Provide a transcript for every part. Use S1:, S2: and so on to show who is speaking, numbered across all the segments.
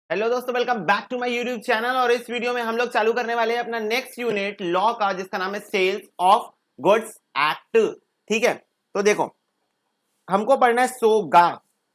S1: Hello दोस्तों, welcome back to my YouTube channel. और इस वीडियो में हम लोग चालू करने वाले हैं अपना नेक्स्ट यूनिट लॉ का, जिसका नाम है सेल्स ऑफ गुड्स एक्ट। ठीक है, तो देखो हमको पढ़ना है सोगा।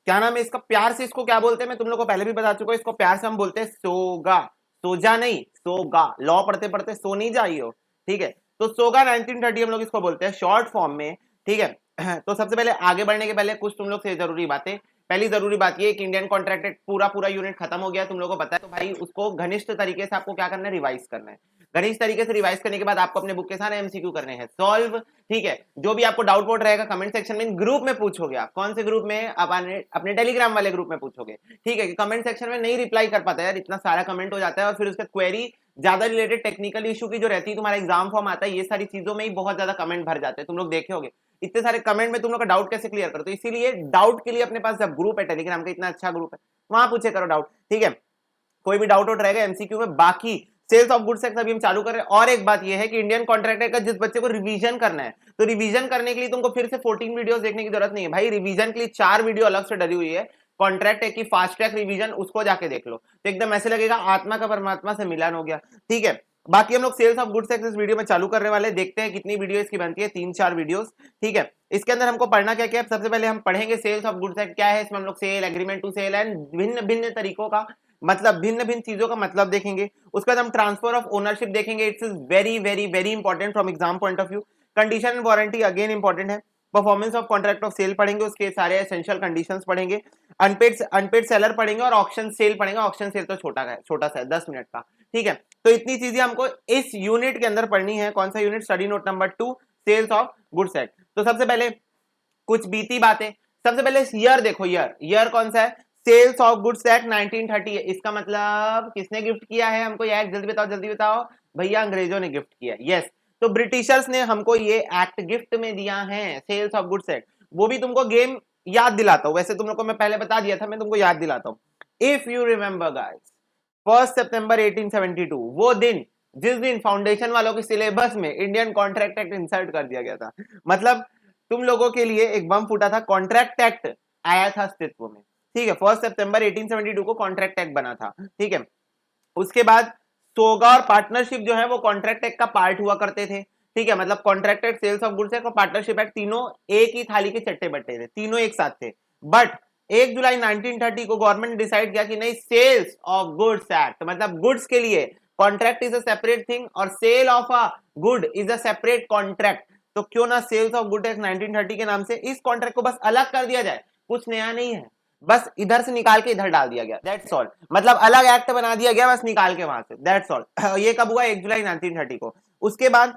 S1: क्या नाम है इसका? प्यार से इसको क्या बोलते हैं मैं तुम लोग को पहले भी बता चुका हूं। इसको प्यार से हम बोलते हैं सोगा। सोजा नहीं, सोगा। लॉ पढ़ते पढ़ते सो नहीं जाइयो। ठीक है, तो सोगा 1930 हम लोग इसको बोलते हैं शॉर्ट फॉर्म में। ठीक है, तो सबसे पहले आगे बढ़ने के पहले कुछ तुम लोग से जरूरी बातें। पहली जरूरी बात ये कि इंडियन कॉन्ट्रैक्ट एक्ट पूरा यूनिट खत्म हो गया, तुम लोगों को पता है। तो भाई उसको घनिष्ठ तरीके से आपको क्या करना है, रिवाइज करना है। घनिष्ठ तरीके से रिवाइज करने के बाद आपको अपने बुक के सारे एमसीक्यू करने हैं सॉल्व। ठीक है, जो भी आपको डाउट वोट रहेगा कमेंट सेक्शन में, ग्रुप में पूछोगे। आप कौन से ग्रुप में? अपने टेलीग्राम वाले ग्रुप में पूछोगे। ठीक है, कि कमेंट सेक्शन में नहीं रिप्लाई कर पाता यार, इतना सारा कमेंट हो जाता है। और फिर उसका क्वेरी ज्यादा रिलेटेड टेक्निकल इशू की जो रहती है, तुम्हारा एग्जाम फॉर्म आता है, ये सारी चीजों में ही बहुत ज्यादा कमेंट भर जाते हैं। तुम लोग देखे होगे इतने सारे कमेंट में तुम लोग का डाउट कैसे क्लियर करो। तो इसीलिए डाउट के लिए अपने पास जब ग्रुप है टेलीग्राम का, इतना अच्छा ग्रुप है, वहां पूछे करो डाउट। ठीक है, कोई भी डाउट रहेगा एमसीक्यू में। बाकी सेल्स ऑफ गुड्स एक्ट अभी हम चालू कर रहे हैं। और एक बात यह है कि इंडियन कॉन्ट्रैक्ट का जिस बच्चे को रिवीजन करना है, तो रिवीजन करने के लिए तुमको फिर से 14 वीडियोस देखने की जरूरत नहीं है भाई। रिवीजन के लिए 4 वीडियो अलग से डली हुई है। कॉन्ट्रैक्ट की फास्ट ट्रैक रिवीजन, उसको जाके देख लो तो एकदम ऐसे लगेगा आत्मा का परमात्मा से मिलन हो गया। ठीक है, बाकी हम लोग सेल्स ऑफ गुड्स एक्ट इस वीडियो में चालू करने वाले, देखते हैं कितनी वीडियो इसकी बनती है। 3-4 वीडियोस। ठीक है, इसके अंदर हमको पढ़ना क्या क्या है। सबसे पहले हम पढ़ेंगे सेल्स ऑफ गुड्स एक्ट क्या है। इसमें हम लोग sale, agreement to sale and भिन्न भिन्न तरीकों का मतलब, भिन्न भिन्न चीजों का मतलब देखेंगे। उसके बाद हम ट्रांसफर ऑफ ओनरशिप देखेंगे। It's very very very important from exam point of view. Condition and warranty again important है। Performance of contract of sale पढ़ेंगे, उसके सारे एसेंशियल कंडीशंस पढ़ेंगे। अनपेड सेलर पढ़ेंगे और ऑक्शन सेल पढ़ेंगे। ऑक्शन सेल तो छोटा सा है, 10 मिनट का। ठीक है, तो इतनी चीजें हमको इस यूनिट के अंदर पढ़नी है। कौन सा unit? Study note number 2, sales of goods act. तो सबसे पहले कुछ बीती बातें। सबसे पहले ईयर देखो, ईयर कौन सा है? सेल्स ऑफ गुड्स एक्ट 1930 है। इसका मतलब किसने गिफ्ट किया है हमको यह? जल्दी बताओ, जल्दी बताओ भैया। अंग्रेजों ने गिफ्ट किया। यस, तो ब्रिटिशर्स ने हमको ये एक्ट गिफ्ट में दिया है, सेल्स ऑफ गुड्स एक्ट। वो भी तुमको गेम याद दिलाता हूं, वैसे तुम लोग को मैं पहले बता दिया था, मैं तुमको याद दिलाता हूं। इफ यू रिमेंबर गाइस, 1 सितंबर 1872, वो दिन जिस दिन फाउंडेशन वालों के सिलेबस में इंडियन कॉन्ट्रैक्ट एक्ट इंसर्ट कर दिया गया था। मतलब तुम लोगों के लिए एक बम फूटा था, कॉन्ट्रैक्ट एक्ट आया था अस्तित्व में। ठीक है, 1 सितंबर 1872 को कॉन्ट्रैक्ट एक्ट बना था। ठीक है, उसके बाद सोगा और पार्टनरशिप जो है वो कॉन्ट्रैक्ट एक्ट का पार्ट हुआ करते थे। ठीक है, मतलब contract act, sales of goods act और पार्टनरशिप एक्ट तीनों एक ही थाली के चट्टे बट्टे थे, तीनों एक साथ थे। बट 1 जुलाई 1930 को गवर्नमेंट ने डिसाइड किया कि नहीं, सेल्स ऑफ गुड्स एक्ट मतलब गुड्स के लिए contract is a separate thing और sale of a good is a separate contract. तो क्यों ना सेल्स ऑफ गुड एक्ट 1930 के नाम से इस कॉन्ट्रैक्ट को बस अलग कर दिया जाए। कुछ नया नहीं है, बस इधर से निकाल के इधर डाल दिया गया, दैट्स ऑल। मतलब अलग एक्ट बना दिया गया बस निकाल के वहां से, दैट्स ऑल। ये कब हुआ? 1 जुलाई 1930 को। उसके बाद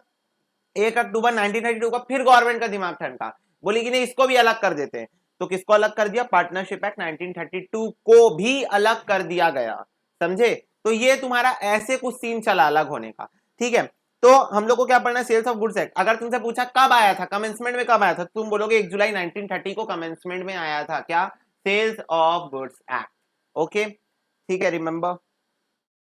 S1: 1 अक्टूबर 1932 को फिर गवर्नमेंट का दिमाग ठनका, बोली कि नहीं इसको भी अलग कर देते हैं। तो किसको अलग कर दिया? पार्टनरशिप एक्ट 1932 को भी अलग कर दिया गया। समझे? तो ये तुम्हारा ऐसे कुछ सीन चला अलग होने का। ठीक है, तो हम लोग को क्या पढ़ना है? Sales of goods act. अगर तुमसे पूछा कब आया था, कमेंसमेंट में कब आया था, तुम बोलोगे 1 जुलाई 1930 को कमेंसमेंट में आया था। क्या? Sales of goods act. Okay, ठीक है, रिमेंबर।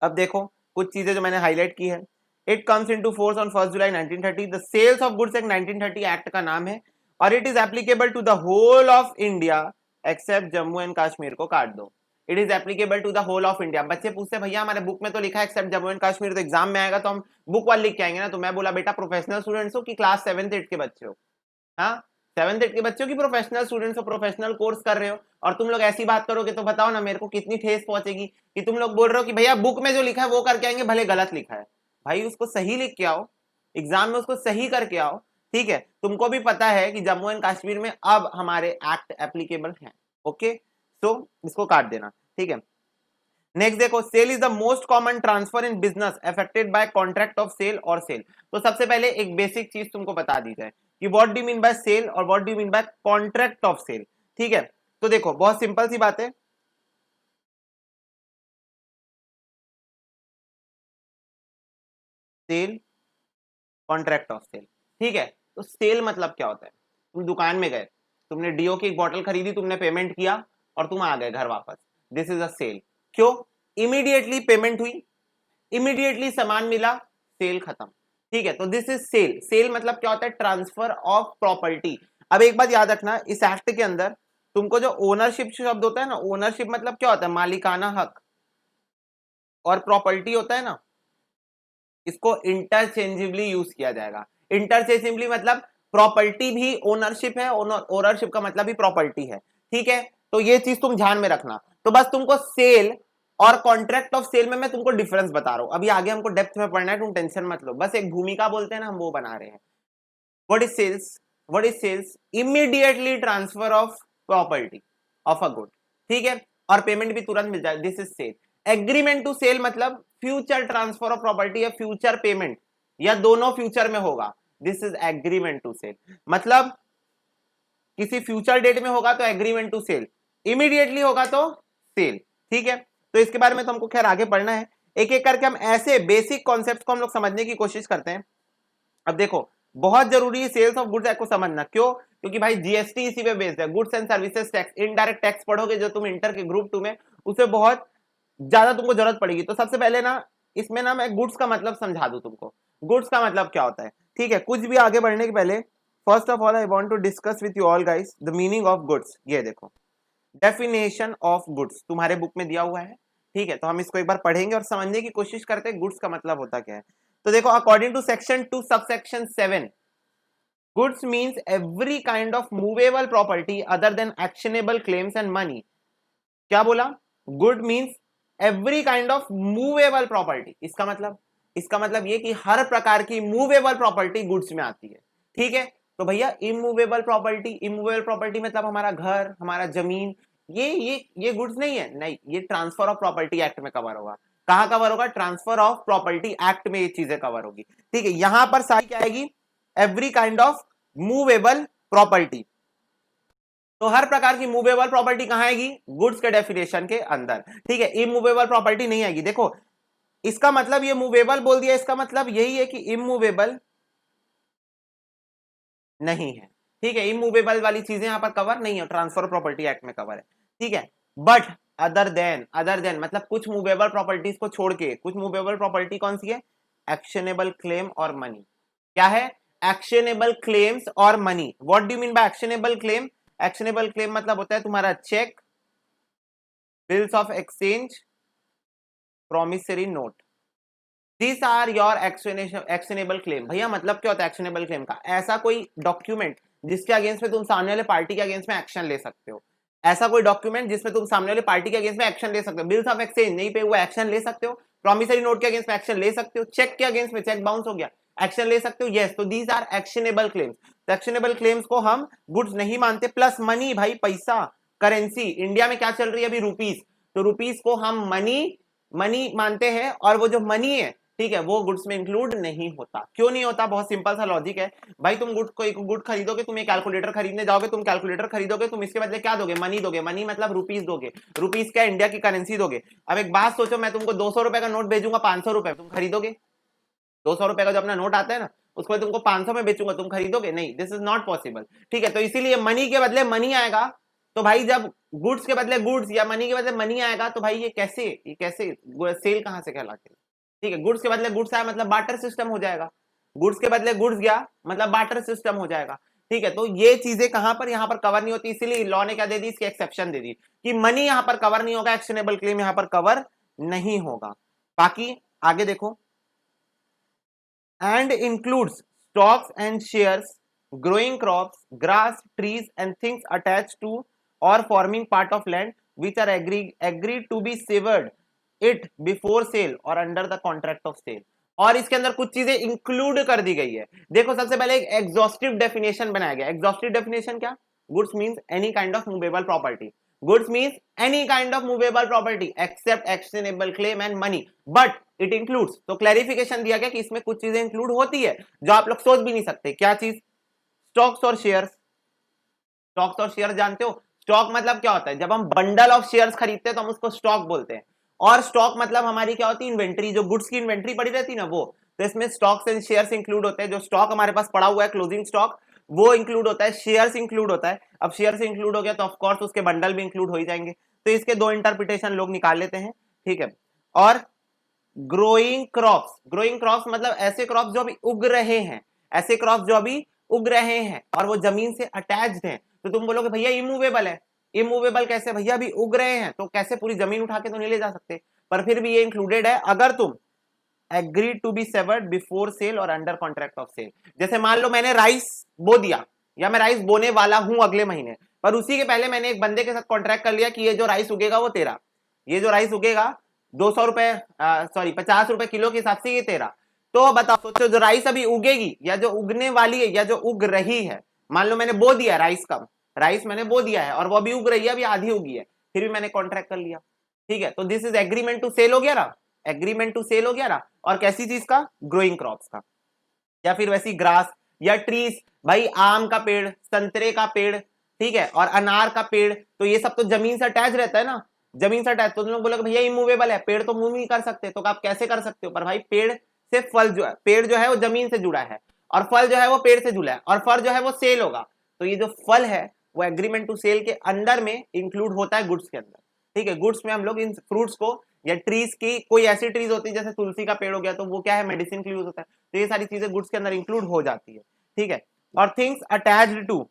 S1: अब देखो कुछ चीजें जो मैंने हाईलाइट की है। It comes into force on 1 July 1930। The sales of goods act 1930 act का नाम है, और it is applicable to the whole of India except Jammu and Kashmir को काट दो। It is applicable to the whole of India. बच्चे पूछते भैया हमारे बुक में तो लिखा है एक्सेप्ट जम्मू एंड कश्मीर, तो एग्जाम में आएगा तो हम बुक वाले लिख के आएंगे ना। तो मैं बोला बेटा प्रोफेशनल स्टूडेंट्स हो कि क्लास 7th 8th के बच्चे हो? हाँ, 7th 8th के बच्चों की प्रोफेशनल स्टूडेंट्स हो, प्रोफेशनल कोर्स कर रहे हो, और तुम लोग ऐसी बात करोगे तो बताओ ना मेरे को कितनी ठेस पहुंचेगी कि तुम लोग बोल रहे हो कि भैया बुक में जो लिखा है वो करके आएंगे, भले गलत लिखा है। भाई उसको सही लिख के आओ, एग्जाम में उसको सही करके आओ। ठीक है, तुमको भी पता है कि जम्मू एंड कश्मीर में अब हमारे एक्ट एप्लीकेबल है। ओके, तो इसको काट देना। ठीक है, नेक्स्ट देखो, sale is the most common transfer in business affected by contract of sale और सेल। तो सबसे पहले एक बेसिक चीज तुमको बता दी जाए कि what do you mean by sale और what do you mean by contract of sale. ठीक है, तो देखो बहुत सिंपल सी बात है। Sale, contract of sale. ठीक है, तो सेल मतलब क्या होता है? तुम दुकान में गए, तुमने डीओ की एक बोतल खरीदी, तुमने पेमेंट किया और तुम आ गए घर वापस, दिस इज अ सेल। क्यों? इमीडिएटली पेमेंट हुई, इमीडिएटली सामान मिला, सेल खत्म। ठीक है, तो दिस इज सेल। सेल मतलब क्या होता है? Transfer of property. अब एक बात याद रखना, इस एक्ट के अंदर तुमको जो ओनरशिप शब्द होता है ना, ओनरशिप मतलब क्या होता है? मालिकाना हक। और प्रॉपर्टी होता है ना, इसको इंटरचेंजेबली यूज किया जाएगा। इंटरचेंजेबली मतलब प्रॉपर्टी भी ओनरशिप है, ओनरशिप का मतलब भी प्रॉपर्टी है, ठीक है। तो ये चीज तुम ध्यान में रखना। तो बस तुमको सेल और कॉन्ट्रैक्ट ऑफ सेल में मैं तुमको डिफरेंस बता रहा हूं, अभी आगे हमको डेप्थ में पढ़ना है, तुम टेंशन मत लो, बस एक भूमिका बोलते हैं ना, हम वो बना रहे हैं। What is sales? What is sales? Immediately transfer of property of a good, ठीक है, और पेमेंट भी तुरंत मिल जाए, this is sale. Agreement to sale मतलब फ्यूचर ट्रांसफर ऑफ प्रॉपर्टी या फ्यूचर पेमेंट या दोनों फ्यूचर में होगा, this is agreement to sale. मतलब किसी फ्यूचर डेट में होगा तो एग्रीमेंट टू सेल, इमीडिएटली होगा तो सेल, ठीक है। तो इसके बारे में तो हमको खैर आगे पढ़ना है, एक एक करके हम ऐसे बेसिक कॉन्सेप्ट को हम लोग समझने की कोशिश करते हैं। अब देखो बहुत जरूरी है सेल्स ऑफ गुड्स एक्ट को समझना, क्यों? क्योंकि भाई जीएसटी इसी पे बेस्ड है, goods and services tax, indirect tax पढ़ोगे जो तुम इंटर के ग्रुप 2 में, उसे बहुत ज्यादा तुमको जरूरत पड़ेगी। तो सबसे पहले ना इसमें ना मैं गुड्स का मतलब समझा दूं तुमको, गुड्स का मतलब क्या होता है, ठीक है। कुछ भी आगे बढ़ने के पहले first of all I want to discuss with you all guys the meaning of goods. ये देखो डेफिनेशन ऑफ गुड्स तुम्हारे बुक में दिया हुआ है, ठीक है। तो हम इसको एक बार पढ़ेंगे और समझने की कोशिश करते हैं गुड्स का मतलब होता क्या है। तो देखो according to section 2 subsection 7, goods means every kind of movable property other than actionable claims and money. क्या बोला? Good means every kind of movable property. इसका मतलब ये कि हर प्रकार की मूवेबल प्रॉपर्टी गुड्स में आती है, ठीक है। तो भैया इमूवेबल प्रॉपर्टी मतलब हमारा घर, हमारा जमीन, ये गुड्स नहीं है, नहीं, ये ट्रांसफर ऑफ प्रॉपर्टी एक्ट में कवर होगा। कहां कवर होगा? ट्रांसफर ऑफ प्रॉपर्टी एक्ट में ये चीजें कवर होगी, ठीक है। यहां पर सारी क्या आएगी? Every kind of movable property. तो हर प्रकार की मूवेबल प्रॉपर्टी कहां आएगी? गुड्स के डेफिनेशन के अंदर, ठीक है। इमूवेबल प्रॉपर्टी नहीं आएगी। देखो इसका मतलब ये मूवेबल बोल दिया, इसका मतलब यही है कि इमूवेबल नहीं है, ठीक है। इमूवेबल वाली चीजें यहां पर कवर नहीं है, ट्रांसफर प्रॉपर्टी एक्ट में कवर है, ठीक है। बट अदर देन मतलब कुछ मूवेबल प्रॉपर्टीज को छोड़ के, कुछ मूवेबल प्रॉपर्टी कौन सी है? एक्शनेबल क्लेम और मनी। क्या है? एक्शनेबल क्लेम्स और money. What do you mean by actionable claim? Actionable claim मतलब होता है तुम्हारा cheque, bills of exchange, promissory note, this are your actionable claim. भैया मतलब क्या होता है एक्शनेबल क्लेम का? ऐसा कोई डॉक्यूमेंट जिसके अगेंस्ट में तुम सामने वाले पार्टी के अगेंस्ट में एक्शन ले सकते हो, ऐसा कोई डॉक्यूमेंट जिसमें तुम सामने वाले पार्टी के अगेंस्ट में एक्शन ले सकते हो। बिल्स ऑफ एक्सचेंज नहीं पे हुआ, एक्शन ले सकते हो। प्रॉमिसरी नोट के अगेंस्ट में एक्शन ले सकते हो। चेक के अगेंस्ट में, चेक बाउंस हो गया, एक्शन ले सकते हो, यस। तो दीज आर एक्शनेबल क्लेम्स। तो एक्शनेबल क्लेम्स को हम गुड्स नहीं मानते। प्लस मनी, भाई पैसा, करेंसी, इंडिया में क्या चल रही है अभी? रुपीस। तो रुपीस को हम मनी मानते हैं, और वो जो मनी है, ठीक है, वो गुड्स में इंक्लूड नहीं होता। क्यों नहीं होता? बहुत सिंपल सा लॉजिक है भाई। तुम गुड को एक गुड खरीदोगे, तुम एक कैलकुलेटर खरीदने जाओगे, तुम कैलकुलेटर खरीदोगे, तुम इसके बदले क्या दोगे? मनी दोगे। मनी मतलब रुपीस दोगे। रुपीस क्या? इंडिया की करेंसी दोगे। अब एक बात सोचो, मैं तुमको 200 रुपए का नोट भेजूंगा 500 रुपए, तुम खरीदोगे? 200 रुपए का जो अपना नोट आता है ना, उसको तुमको 500 में बेचूंगा, तुम खरीदोगे? नहीं, दिस इज नॉट पॉसिबल, ठीक है। तो इसीलिए मनी के बदले मनी आएगा। तो भाई जब गुड्स के बदले गुड्स या मनी के बदले मनी आएगा, तो भाई ये कैसे सेल कहां से कहलाती है? ठीक है, गुड्स के बदले गुड्स आया मतलब बार्टर सिस्टम हो जाएगा। गुड्स के बदले गुड्स गया मतलब बार्टर सिस्टम हो जाएगा, ठीक है। तो ये चीजें कहां पर यहां पर कवर नहीं होती, इसीलिए लॉ ने क्या दे दी? इसकी एक्सेप्शन दे दी कि मनी यहां पर कवर नहीं होगा, एक्शनेबल क्लेम यहां पर कवर नहीं होगा। बाकी आगे देखो, and includes stocks and shares, growing crops, grass, trees and things attached to or forming part of land which are agreed to be severed it before sale or under the contract of sale। और इसके अंदर कुछ चीजें include कर दी गई है। देखो सबसे पहले एक एग्जॉस्टिव डेफिनेशन बनाया गया। एग्जॉस्टिव डेफिनेशन क्या? Goods means any kind of movable property. Goods means any kind of movable property except actionable claim and money, but it includes. तो क्लैरिफिकेशन दिया गया कि इसमें कुछ चीजें इंक्लूड होती है जो आप लोग सोच भी नहीं सकते। क्या चीज? स्टॉक्स और शेयर्स। स्टॉक्स और शेयर जानते हो? स्टॉक मतलब क्या होता है? जब हम बंडल ऑफ शेयर्स खरीदते हैं तो हम उसको स्टॉक बोलते हैं। और स्टॉक मतलब हमारी क्या होती है? इन्वेंट्री, जो गुड्स की इन्वेंट्री पड़ी रहती है ना, वो। तो इसमें स्टॉक्स एंड शेयर्स इंक्लूड होते हैं। जो स्टॉक हमारे पास पड़ा हुआ है, क्लोजिंग स्टॉक, वो इंक्लूड होता है। शेयर्स इंक्लूड होता है। अब शेयर्स इंक्लूड हो गया तो ऑफकोर्स उसके बंडल भी इंक्लूड हो ही जाएंगे। तो इसके दो इंटरप्रिटेशन लोग निकाल लेते हैं, ठीक है। और ग्रोइंग क्रॉप्स मतलब ऐसे क्रॉप्स जो अभी उग रहे हैं, ऐसे क्रॉप्स जो अभी उग रहे हैं और वो जमीन से अटैच्ड हैं। तो तुम बोलोगे भैया इमूवेबल है। इमूवेबल कैसे? भैया अभी उग रहे हैं तो कैसे पूरी जमीन उठा के तो नहीं ले जा सकते। पर फिर भी ये इंक्लूडेड है अगर तुम agree to be severed before sale और अंडर कॉन्ट्रैक्ट ऑफ सेल। जैसे मान लो मैंने राइस बो दिया या मैं राइस बोने वाला हूं अगले महीने, पर उसी के पहले मैंने एक बंदे के साथ कॉन्ट्रैक्ट कर लिया कि ये जो राइस उगेगा वो तेरा, ये जो राइस उगेगा 200 रुपए सॉरी 50 रुपए किलो के हिसाब से ये तेरा। तो बताओ सोचो जो राइस अभी उगेगी या जो उगने वाली है या जो उग रही है, मान लो मैंने बो दिया राइस का, राइस मैंने बो दिया है और वो अभी उग रही है, अभी आधी उगी है, फिर भी मैंने कॉन्ट्रैक्ट कर लिया, ठीक है। तो this is agreement to sale हो गया ना, एग्रीमेंट टू सेल हो गया ना। और कैसी चीज का, ग्रोइंग क्रॉप्स का, या फिर वैसी ग्रास या ट्रीज, भाई आम का पेड़, संतरे का पेड़, ठीक है, और अनार का पेड़, तो ये सब तो जमीन से अटैच रहता है ना, जमीन से अटैच। तो तुम लोग बोलोगे भैया इमूवेबल है, पेड़ तो मूव नहीं कर सकते, तो आप कैसे कर सकते हो, पर भाई पेड़ से फल जो है, पेड़ जो है वो जमीन से जुड़ा है और फल जो है वो पेड़ से जुड़ा है और फल जो है वो सेल होगा। तो ये जो फल है वो एग्रीमेंट टू सेल के अंदर में इंक्लूड होता है गुड्स के अंदर, ठीक है। गुड्स में हम लोग इन फ्रूट्स को या ट्रीज की, कोई ऐसी ट्रीज होती है जैसे तुलसी का पेड़ हो गया, तो वो क्या है, मेडिसिन के लिए यूज होता है, तो ये सारी चीजें गुड्स के अंदर इंक्लूड हो जाती है, ठीक है। और थिंग्स अटैच्ड टू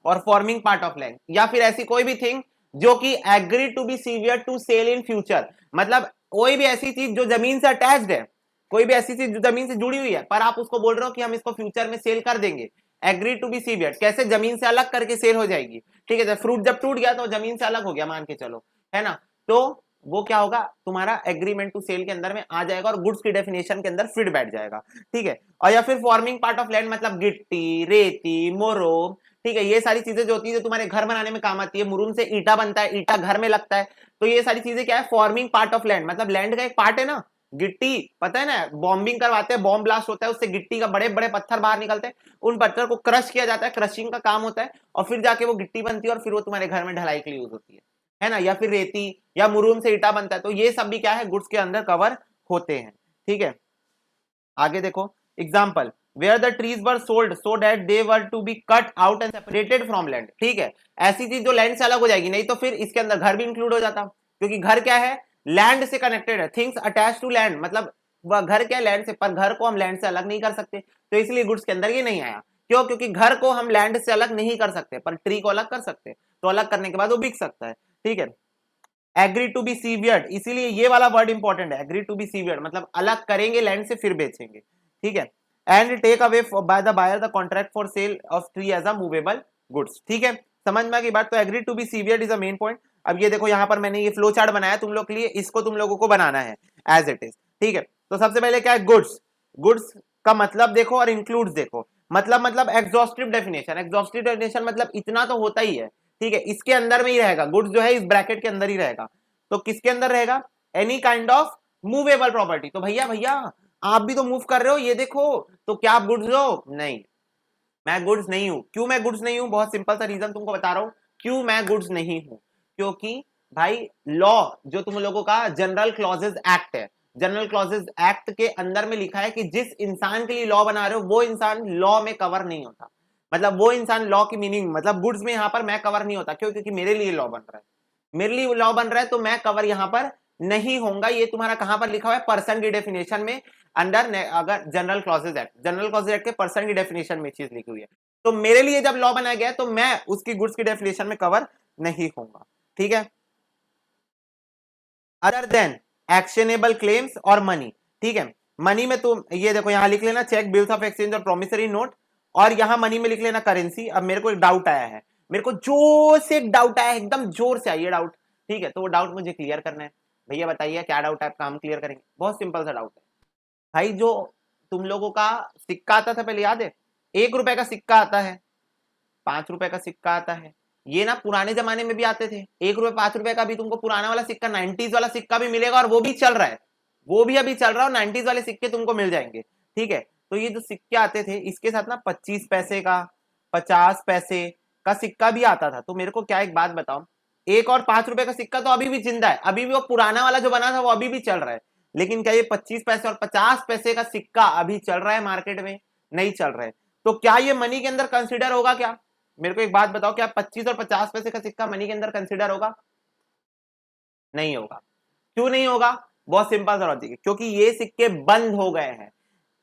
S1: और फॉर्मिंग पार्ट ऑफ लैंड, या फिर ऐसी कोई भी थिंग जो कि agree to be severe to sale in future, मतलब कोई भी ऐसी चीज जो जमीन से अटैच्ड है, कोई भी ऐसी चीज जो जमीन से जुड़ी हुई है, पर आप उसको बोल रहे हो कि हम इसको फ्यूचर में सेल कर देंगे, एग्री टू बी सीवियर, कैसे जमीन से अलग करके सेल हो जाएगी, ठीक है। फ्रूट जब टूट गया तो जमीन से अलग हो गया मान के चलो, है ना, तो वो क्या होगा, तुम्हारा एग्रीमेंट टू सेल के अंदर में आ जाएगा और गुड्स की डेफिनेशन के अंदर फिट बैठ जाएगा, ठीक है। और या फिर फॉर्मिंग पार्ट ऑफ लैंड, मतलब गिट्टी, रेती, मोरो, ठीक है, ये सारी चीजें जो होती है जो तुम्हारे घर बनाने में काम आती है, मुरूम से ईटा बनता है, ईटा घर में लगता है, तो ये सारी चीजें क्या है, फॉर्मिंग पार्ट ऑफ लैंड, मतलब लैंड का एक पार्ट है ना। गिट्टी पता है ना, बॉम्बिंग करवाते हैं, बॉम्ब ब्लास्ट होता है, उससे गिट्टी का बड़े बड़े पत्थर बाहर निकलते हैं, उन पत्थर को क्रश किया जाता है, क्रशिंग का काम होता है, और फिर जाके वो गिट्टी बनती है और फिर वो तुम्हारे घर में ढलाई के लिए यूज होती है ना। या फिर रेती या मुरूम से ईटा बनता है, तो ये सब भी क्या है, गुड्स के अंदर कवर होते हैं, ठीक है। आगे देखो example, where the trees were sold so that they were to be cut out and separated from land, ठीक है। ऐसी चीज जो लैंड से अलग हो जाएगी, नहीं तो फिर इसके अंदर घर भी इंक्लूड हो जाता, क्योंकि घर क्या है, लैंड से कनेक्टेड है, थिंग्स अटैच टू लैंड, मतलब वह घर क्या है, लैंड से, पर घर को हम लैंड से अलग नहीं कर सकते, तो इसलिए गुड्स के अंदर ये नहीं आया। क्यों, क्योंकि घर को हम लैंड से अलग नहीं कर सकते, पर ट्री को अलग कर सकते, तो अलग करने के बाद वो बिक सकता है, ठीक है। एग्री टू बी सीवियर्ड, इसीलिए ये वाला वर्ड इंपॉर्टेंट है, एग्री टू बी सीवियर्ड, मतलब अलग करेंगे लैंड से फिर बेचेंगे, ठीक है। And take away by the buyer the contract for sale of tree as a movable goods, ठीक है। समझ में आ गई बात। तो agree to be severed is a main point. अब ये देखो यहाँ पर मैंने ये फ्लो चार्ट बनाया तुम लोग के लिए, इसको तुम लोगों को बनाना है एज इट इज, ठीक है। तो सबसे पहले क्या है, गुड्स, गुड्स का मतलब देखो और इंक्लूड्स देखो, मतलब एग्जॉस्टिव डेफिनेशन, एग्जॉस्टिव डेफिनेशन मतलब इतना तो होता ही है, ठीक है, इसके अंदर में ही रहेगा, गुड्स जो है इस ब्रैकेट के अंदर ही रहेगा। तो किसके अंदर रहेगा, any kind of movable property. तो भैया भैया आप भी तो मूव कर रहे हो, ये देखो, तो क्या आप गुड्स हो, नहीं, मैं गुड्स नहीं हूं। क्यों मैं गुड्स नहीं हूं, बहुत सिंपल सा रीजन तुमको बता रहा हूं क्यों मैं गुड्स नहीं हूं। क्योंकि भाई लॉ जो तुम लोगों का जनरल क्लॉजेज एक्ट है, जनरल क्लॉजेज एक्ट के अंदर में लिखा है कि जिस इंसान के लिए लॉ बना रहे हो वो इंसान लॉ में कवर नहीं होता, मतलब वो इंसान लॉ की मीनिंग, मतलब गुड्स में यहां पर मैं कवर नहीं होता। क्यों, क्योंकि मेरे लिए लॉ बन रहा है, मेरे लिए लॉ बन रहा है, तो मैं कवर यहां पर नहीं होऊंगा। ये तुम्हारा कहां पर लिखा हुआ है, पर्सन की डेफिनेशन में अंडर, अगर general clauses act, general clauses act के पर्सन की डेफिनेशन में चीज लिखी हुई है, तो मेरे लिए जब लॉ बनाया गया तो मैं उसकी गुड्स की डेफिनेशन में कवर नहीं होऊंगा, ठीक है। अदर देन एक्शनेबल क्लेम्स और मनी, ठीक है। मनी में तुम ये देखो यहां लिख लेना चेक, बिल्स ऑफ एक्सचेंज और प्रोमिसरी नोट, और यहां मनी में लिख लेना करेंसी। अब मेरे को एक डाउट आया है, मेरे को जोर से एक डाउट आया है, एकदम जोर से आइए डाउट, ठीक है। तो वो डाउट मुझे क्लियर करना है। भैया बताइए क्या डाउट है आपका, हम क्लियर करेंगे। बहुत सिंपल सा डाउट है भाई, जो तुम लोगों का सिक्का आता था पहले याद है, 1 रुपए का सिक्का आता है, 5 रुपए का सिक्का आता है, ये ना पुराने जमाने में भी आते थे। 1 रुपए 5 रुपए का भी तुमको पुराना वाला सिक्का, 90s वाला सिक्का भी मिलेगा, और वो भी चल रहा है, वो भी अभी चल रहा है, और 90s वाले सिक्के तुमको मिल जाएंगे, ठीक है। तो ये जो सिक्के आते थे इसके साथ ना 25 पैसे का, 50 पैसे का सिक्का भी आता था। तो मेरे को क्या एक बात बताओ, 1 और 5 रुपए का सिक्का तो अभी भी जिंदा है, अभी भी वो पुराना वाला जो बना था वो अभी भी चल रहा है, लेकिन क्या ये 25 पैसे और 50 पैसे का सिक्का अभी चल रहा है मार्केट में, नहीं चल रहा है। तो क्या ये मनी के अंदर कंसिडर होगा क्या, मेरे को एक बात बताओ, क्या 25 और 50 पैसे का सिक्का मनी के अंदर कंसिडर होगा, नहीं होगा। क्यों नहीं होगा, बहुत सिंपल सा लॉजिक है, क्योंकि ये सिक्के बंद हो गए हैं।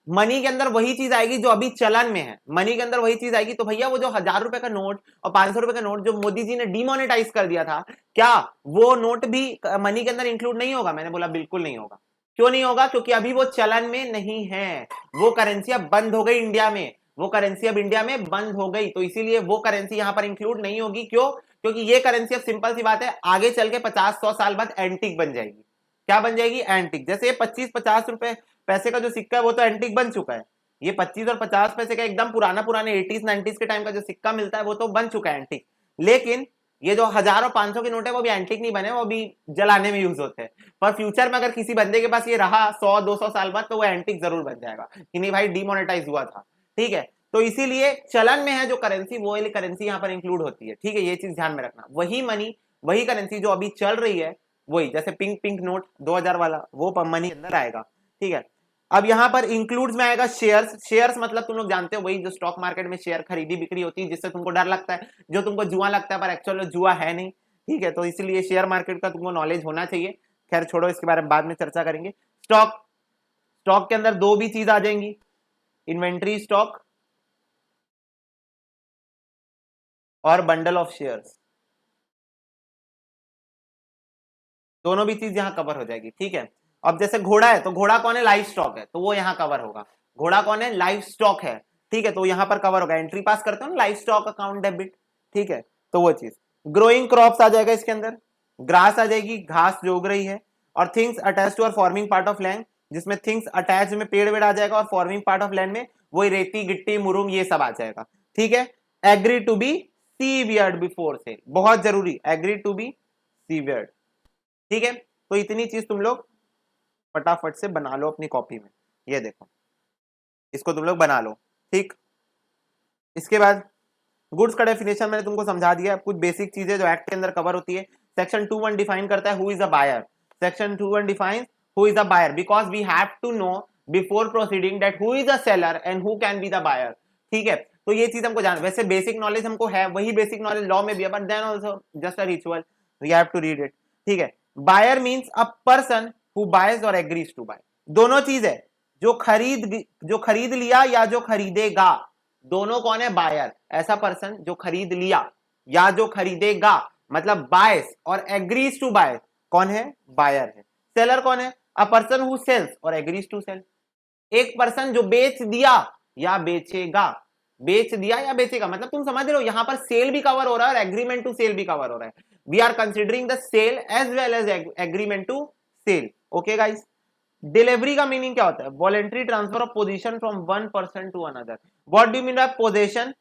S1: मनी के अंदर वही चीज आएगी जो अभी चलन में है, मनी के अंदर वही चीज आएगी। तो भैया वो जो 1000 रुपए का नोट और 500 रुपए का नोट जो मोदी जी ने डिमोनेटाइज कर दिया था, क्या वो नोट भी मनी के अंदर इंक्लूड नहीं होगा? मैंने बोला बिल्कुल नहीं होगा। क्यों नहीं होगा? क्योंकि अभी वो चलन में नहीं है, वो करेंसी अब बंद हो गई इंडिया में, वो करेंसी अब इंडिया में बंद हो गई, तो इसीलिए वो करेंसी यहां पर इंक्लूड नहीं होगी। क्यों? क्योंकि ये करेंसी अब सिंपल सी बात है, आगे चल के 50-100 साल बाद एंटीक बन जाएगी। क्या बन जाएगी? एंटीक। जैसे 25-50 रुपए पैसे का जो सिक्का है वो तो एंटीक बन चुका है, ये 25 और 50 पैसे का एकदम पुराने 80s 90s के टाइम का जो सिक्का मिलता है वो तो बन चुका है एंटीक। लेकिन ये जो 1000 और 500 के नोट है वो भी एंटीक नहीं बने, वो भी जलाने में यूज होते हैं। पर फ्यूचर में अगर किसी बंदे के पास ये रहा 100-200 साल बाद तो वो एंटीक जरूर बन जाएगा कि नहीं भाई डिमोनेटाइज हुआ था। ठीक है, तो इसीलिए चलन में है जो करेंसी वो वाली करेंसी यहाँ पर इंक्लूड होती है। ठीक है, ये चीज ध्यान में रखना। वही मनी, वही करेंसी जो अभी चल रही है वही, जैसे पिंक पिंक नोट 2000 वाला वो मनी अंदर आएगा। ठीक है, अब यहां पर इंक्लूड्स में आएगा शेयर्स। शेयर्स मतलब तुम लोग जानते हो वही जो स्टॉक मार्केट में शेयर खरीदी बिक्री होती है, जिससे तुमको डर लगता है, जो तुमको जुआ लगता है, पर एक्चुअल में जुआ है नहीं। ठीक है, तो इसलिए शेयर मार्केट का तुमको नॉलेज होना चाहिए। खैर छोड़ो, इसके बारे में बाद में चर्चा करेंगे। स्टॉक, स्टॉक के अंदर दो भी चीज आ जाएंगी, इन्वेंट्री स्टॉक और बंडल ऑफ शेयर्स, दोनों भी चीज यहां कवर हो जाएगी। ठीक है, अब जैसे घोड़ा है तो घोड़ा कौन है? लाइफ स्टॉक है, तो वो यहां कवर होगा। घोड़ा कौन है? लाइफ स्टॉक है। ठीक है, तो यहां पर कवर होगा। एंट्री पास करते हो ना, लाइफ स्टॉक अकाउंट डेबिट। ठीक है, तो वो चीज। ग्रोइंग क्रॉप्स आ जाएगा इसके अंदर, ग्रास आ जाएगी, घास जो उग रही है। और थिंग्स अटैच टू और फॉर्मिंग पार्ट ऑफ लैंड, जिसमें थिंग्स अटैच में पेड़ वेड़ आ जाएगा, और फॉर्मिंग पार्ट ऑफ लैंड में वही रेती गिट्टी मुरुम ये सब आ जाएगा। ठीक है, agree to be severed before sale, बहुत जरूरी, एग्री टू बी सीवियर्ड। ठीक है, तो इतनी चीज तुम लोग फटाफट से बना लो अपनी कॉपी में। ये देखो, इसको तुम लोग बना लो। ठीक, इसके बाद गुड्स का डेफिनेशन मैंने तुमको समझा दिया, कुछ बेसिक चीजें जो एक्ट के अंदर कवर होती है। सेक्शन 2(1) डिफाइन करता है who is a buyer. Section 2(1) defines who is a buyer because we have to know before proceeding that who is a seller and who can be the buyer. ठीक है, तो ये चीज हमको जान, वैसे बेसिक नॉलेज हमको है, वही बेसिक नॉलेज लॉ में भी है, but then also just a ritual, we have to read it. ठीक है, buyer means a person who buys or agrees to buy. दोनों चीज है, जो खरीद लिया या जो खरीदेगा, दोनों कौन है? बायर। ऐसा पर्सन जो खरीद लिया या जो खरीदेगा, मतलब बायस और एग्रीज टू बाय, कौन है? बायर है। सेलर कौन है? अ पर्सन हु सेल्स और एग्रीज टू सेल, एक पर्सन जो बेच दिया या बेचेगा, बेच दिया या बेचेगा, मतलब तुम समझ रहे हो, यहां पर सेल भी कवर हो रहा है और एग्रीमेंट टू सेल भी कवर हो रहा है। We are considering the sale as well as agreement to sale. Okay guys, delivery का मीनिंग क्या होता है? Voluntary transfer of position from one person to another. What do you mean by position?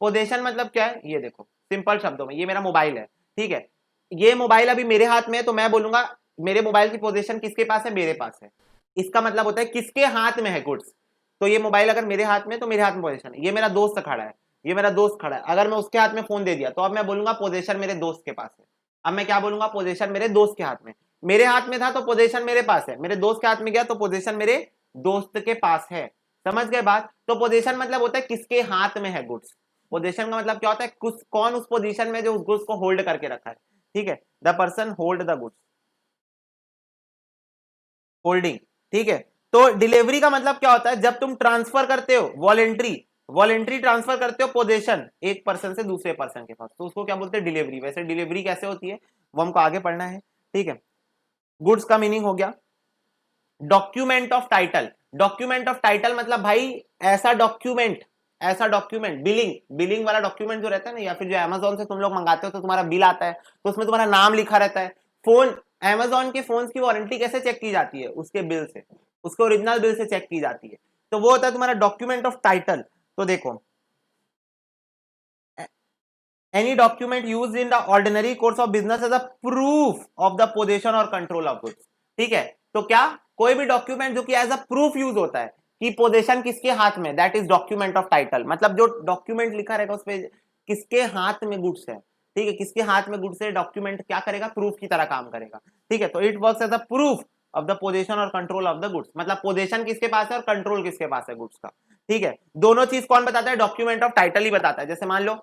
S1: Position मतलब क्या है? ये देखो सिंपल शब्दों में, ये मेरा मोबाइल है। ठीक है, ये मोबाइल अभी मेरे हाथ में है, तो मैं बोलूंगा मेरे मोबाइल की पोजीशन किसके पास है? मेरे पास है। इसका मतलब होता है किसके हाथ में है गुड्स। तो ये मोबाइल अगर मेरे हाथ में, तो मेरे हाथ में पोजीशन है। ये मेरा दोस्त खड़ा है, ये मेरा दोस्त खड़ा है, अगर मैं उसके हाथ में फोन दे दिया तो अब मैं बोलूंगा पोजीशन मेरे दोस्त के पास है। अब मैं क्या बोलूंगा? पोजीशन मेरे दोस्त के हाथ में। मेरे हाथ में था तो पोजीशन मेरे पास है, मेरे दोस्त के हाथ में गया तो पोजीशन मेरे दोस्त के पास है। समझ गए बात? तो पोजीशन मतलब होता है किसके हाथ में है गुड्स। पोजीशन का मतलब क्या होता है? कुछ कौन उस पोजीशन में जो उस गुड्स को होल्ड करके रखा है। ठीक है, the person hold the goods, holding. ठीक है, तो डिलीवरी का मतलब क्या होता है? जब तुम ट्रांसफर करते हो, वॉलेंट्री ट्रांसफर करते हो पोजीशन एक पर्सन से दूसरे पर्सन के पास, तो उसको क्या बोलते हैं? डिलीवरी। वैसे डिलीवरी कैसे होती है वो हमको आगे पढ़ना है। ठीक है, गुड्स का मीनिंग हो गया। Document of title, document of title मतलब भाई ऐसा डॉक्यूमेंट, ऐसा डॉक्यूमेंट, बिलिंग वाला डॉक्यूमेंट जो रहता है ना, या फिर जो अमेजोन से तुम लोग मंगाते हो तो तुम्हारा बिल आता है, तो उसमें तुम्हारा नाम लिखा रहता है। फोन, अमेजोन के फोन की वारंटी कैसे चेक की जाती है? उसके बिल से, उसके ओरिजिनल बिल से चेक की जाती है। तो वो होता है तुम्हारा डॉक्यूमेंट ऑफ टाइटल। तो देखो, any document used in the ordinary course of business as a proof of the possession or control of goods। ठीक है, तो क्या कोई भी डॉक्यूमेंट जो कि एज अ प्रूफ यूज होता है कि पोजीशन किसके हाथ में, that is document of title. मतलब जो डॉक्यूमेंट लिखा रहेगा उस पे किसके हाथ में गुड्स है। ठीक है, किसके हाथ में गुड्स है, डॉक्यूमेंट क्या करेगा? प्रूफ की तरह काम करेगा। ठीक है, तो it works as a proof of the position और कंट्रोल ऑफ द गुड्स, मतलब पोजीशन किसके पास है और कंट्रोल किसके पास है गुड्स का। ठीक है, दोनों चीज कौन बताता है? डॉक्यूमेंट ऑफ टाइटल ही बताता है। जैसे मान लो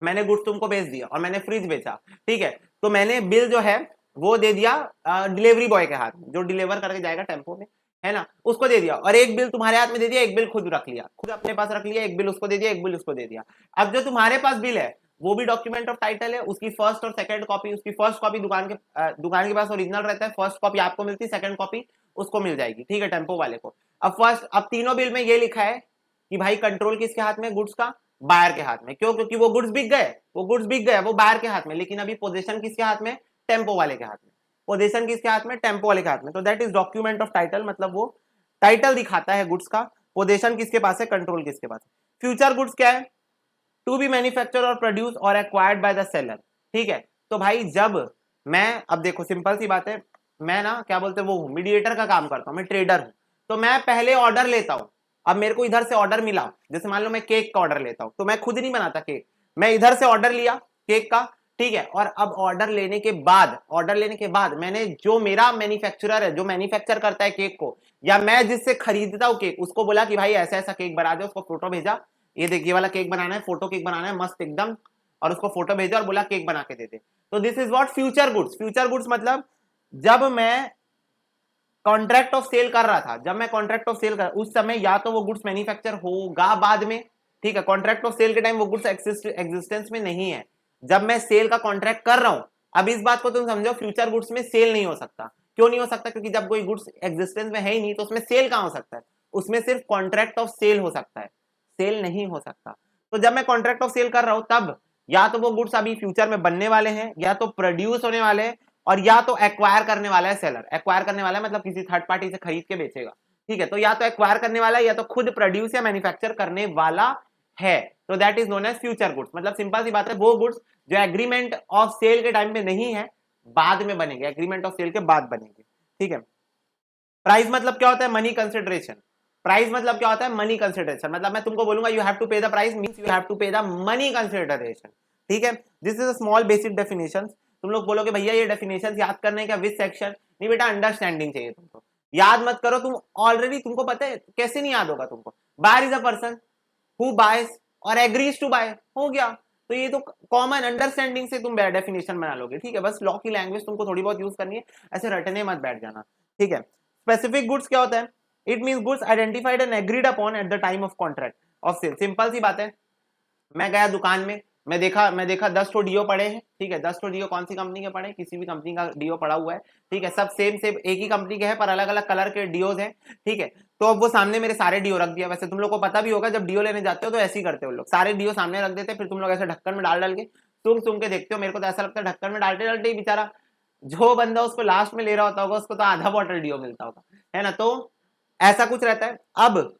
S1: मैंने गुड्स तुमको बेच दिया और मैंने फ्रिज बेचा। ठीक है, तो मैंने बिल जो है वो दे दिया डिलीवरी बॉय के हाथ में, जो डिलीवर करके जाएगा टेम्पो में, है ना, उसको दे दिया, और एक बिल तुम्हारे हाथ में दे दिया, एक बिल खुद रख लिया, खुद अपने पास रख लिया, एक बिल उसको दे दिया, एक बिल उसको दे दिया। अब जो तुम्हारे पास बिल है वो भी डॉक्यूमेंट ऑफ टाइटल है, उसकी फर्स्ट और सेकंड कॉपी, उसकी फर्स्ट कॉपी दुकान के पास ओरिजिनल रहता है, फर्स्ट कॉपी आपको मिलती है, सेकंड कॉपी उसको मिल जाएगी, ठीक है, टेम्पो वाले को। अब तीनों बिल में ये लिखा है कि भाई कंट्रोल किसके हाथ में, गुड्स का बायर के हाथ में। क्यों? क्योंकि वो गुड्स बिक गए, वो बायर के हाथ में, लेकिन अभी पोजीशन किसके हाथ में, टेम्पो वाले के हाथ में। पोजीशन किसके हाथ में, टेम्पो वाले के हाथ में। तो that is document of title, मतलब वो टाइटल दिखाता है गुड्स का, पोजीशन किसके पास है, कंट्रोल किसके पास है। फ्यूचर गुड्स क्या है, टू बी मैन्युफैक्चर और प्रोड्यूस और एक्वायर्ड बाय द सेलर, ठीक है। तो भाई जब मैं, अब देखो सिंपल सी बात है, मैं ना क्या बोलते हैं वो मीडिएटर का काम करता हूं, मैं ट्रेडर हूं, तो मैं पहले ऑर्डर लेता हूं। अब मेरे को इधर से ऑर्डर मिला, जैसे मान लो मैं केक का ऑर्डर लेता हूं, तो मैं खुद नहीं बनाता केक, मैं इधर से ऑर्डर लिया केक का, ठीक है। और अब ऑर्डर लेने के बाद मैंने, जो मेरा मैन्युफैक्चरर है, जो मैन्युफैक्चर करता है केक को, या मैं जिससे खरीदता हूं केक, उसको बोला कि भाई ऐसा ऐसा केक बना दे, उसको फोटो भेजा, ये देखिए वाला केक बनाना है, फोटो केक बनाना है मस्त एकदम, और उसको फोटो भेजा और बोला केक बना के दे दे। तो this is what future goods. Future goods मतलब जब मैं कॉन्ट्रैक्ट ऑफ सेल कर रहा था, जब मैं कॉन्ट्रैक्ट ऑफ सेल कर, उस समय या तो वो गुड्स मैन्युफैक्चर होगा बाद में, ठीक है, कॉन्ट्रैक्ट ऑफ सेल के टाइम वो गुड्स एग्जिस्टेंस में नहीं है, जब मैं सेल का कॉन्ट्रैक्ट कर रहा हूं। अब इस बात को तुम समझो, फ्यूचर गुड्स में सेल नहीं हो सकता। क्यों नहीं हो सकता? क्योंकि जब कोई गुड्स एग्जिस्टेंस में है ही नहीं, तो उसमें सेल कहां हो सकता है, उसमें सिर्फ कॉन्ट्रैक्ट ऑफ सेल हो सकता है, सेल नहीं हो सकता। तो जब मैं कॉन्ट्रैक्ट ऑफ सेल कर रहा हूं, तब या तो वो गुड्स अभी फ्यूचर में बनने वाले हैं, या तो प्रोड्यूस होने वाले हैं, और या तो एक्वायर करने वाला है सेलर। एक्वायर करने वाला है मतलब किसी थर्ड पार्टी से खरीद के बेचेगा, ठीक है। तो या तो एक्वायर करने वाला है, या तो खुद प्रोड्यूस या मैन्युफैक्चर करने वाला है। तो that is known as future goods. मतलब सिंपल सी बात है, वो गुड्स जो एग्रीमेंट ऑफ सेल के टाइम पे नहीं है, बाद में बनेंगे, एग्रीमेंट ऑफ सेल के बाद बनेंगे, ठीक है। प्राइस मतलब क्या होता है, मनी कंसिडरेशन। प्राइस मतलब क्या होता है, मनी कंसिडरेशन। मतलब मैं तुमको बोलूंगा you have to pay the price, means you have to pay the money consideration, ठीक है। This is a small basic definition. तुम लोग बोलोगे भैया ये डेफिनेशन याद करने का विच सेक्शन, नहीं बेटा, अंडरस्टैंडिंग चाहिए तुमको, याद मत करो तुम, ऑलरेडी तुमको पता है, कैसे नहीं याद होगा तुमको। Buyer is a person who buys और एग्रीज टू बाय, हो गया। तो ये तो कॉमन अंडरस्टैंडिंग से तुम डेफिनेशन बना लोगे, ठीक है। बस लॉ की लैंग्वेज तुमको थोड़ी बहुत यूज करनी है, ऐसे रटने मत बैठ जाना, ठीक है। स्पेसिफिक गुड्स क्या होता है, it means goods identified and agreed upon at the time of contract of sale. Simple सी बात है, मैं गया दुकान में, मैं देखा 10 ठो डीओ पड़े हैं, ठीक है। 10 ठो डीओ कौन सी कंपनी के पड़े, किसी भी कंपनी का डीओ पड़ा हुआ है, ठीक है। सब सेम एक ही कंपनी के हैं, पर अलग अलग कलर के डीओज हैं, ठीक है। तो अब वो सामने मेरे सारे डीओ रख दिया। वैसे तुम लोग को पता भी होगा, जब डीओ लेने जाते हो तो ऐसे ही करते हो लोग, सारे डीओ सामने रख देते, फिर तुम लोग ऐसे ढक्कन में डाल के सूंघ के देखते हो। मेरे को तो ऐसा लगता है ढक्कन में डालते डालते ही बेचारा जो बंदा उसको लास्ट में ले रहा होता होगा, उसको तो आधा बॉटल डीओ मिलता होगा, है ना। तो ऐसा कुछ रहता है। अब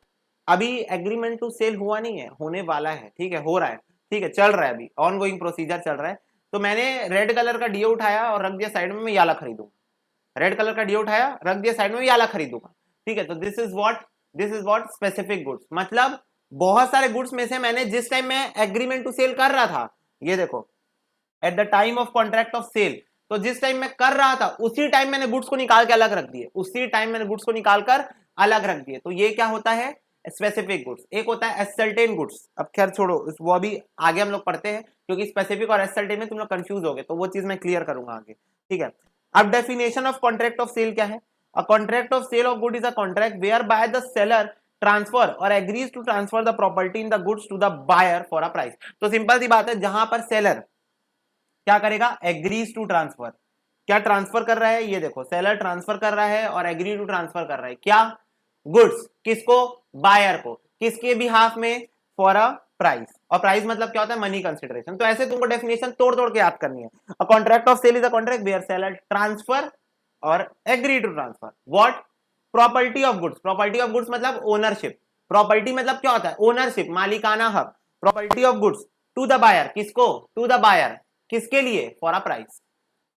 S1: अभी एग्रीमेंट टू सेल हुआ नहीं है, होने वाला है, ठीक है, हो रहा है, ठीक है, चल रहा है, अभी ऑन गोइंग प्रोसीजर चल रहा है। तो मैंने रेड कलर का डीओ उठाया और रख दिया साइड में, मैं याला खरीदूंगा। रेड कलर का डीओ उठाया, रख दिया साइड में, याला खरीदूंगा, ठीक है। तो this is what specific goods. मतलब बहुत सारे गुड्स में से मैंने जिस टाइम मैं एग्रीमेंट टू सेल कर रहा था, ये देखो, at the time of contract of sale, तो जिस टाइम मैं कर रहा था उसी टाइम मैंने गुड्स को निकाल के अलग रख दिए, उसी टाइम मैंने गुड्स को निकालकर अलग रख दिए। तो ये क्या होता है, स्पेसिफिक गुड्स। एक होता है एसर्टेन गुड्स, अब खैर छोड़ो, वो अभी आगे हम लोग पढ़ते हैं, क्योंकि स्पेसिफिक और एसर्टेन में तुम लोग कंफ्यूज हो गए, तो वो चीज मैं क्लियर करूंगा आगे, ठीक है। अब definition of contract of sale क्या है, a contract of sale of good is a contract where by the seller transfer और agrees to transfer the property in the goods to the buyer for a price. तो simple सी बात है, जहां पर seller क्या करेगा, एग्रीज टू ट्रांसफर। क्या ट्रांसफर कर रहा है, ये देखो, सेलर ट्रांसफर कर रहा है और एग्री टू ट्रांसफर कर रहा है, क्या, गुड्स, किसको, बायर को, किसके बिहाफ में, फॉर अ प्राइस। और प्राइस मतलब क्या होता है, मनी कंसिडरेशन। तो ऐसे तुमको डेफिनेशन तोड़ तोड़ के याद करनी है। A contract of sale is a contract where seller transfer और agree to transfer what, property of goods. Property of goods मतलब ओनरशिप। प्रॉपर्टी मतलब क्या होता है, ओनरशिप, मालिकाना हक। Property of goods to the buyer, किसको, टू द बायर, किसके लिए, for a price,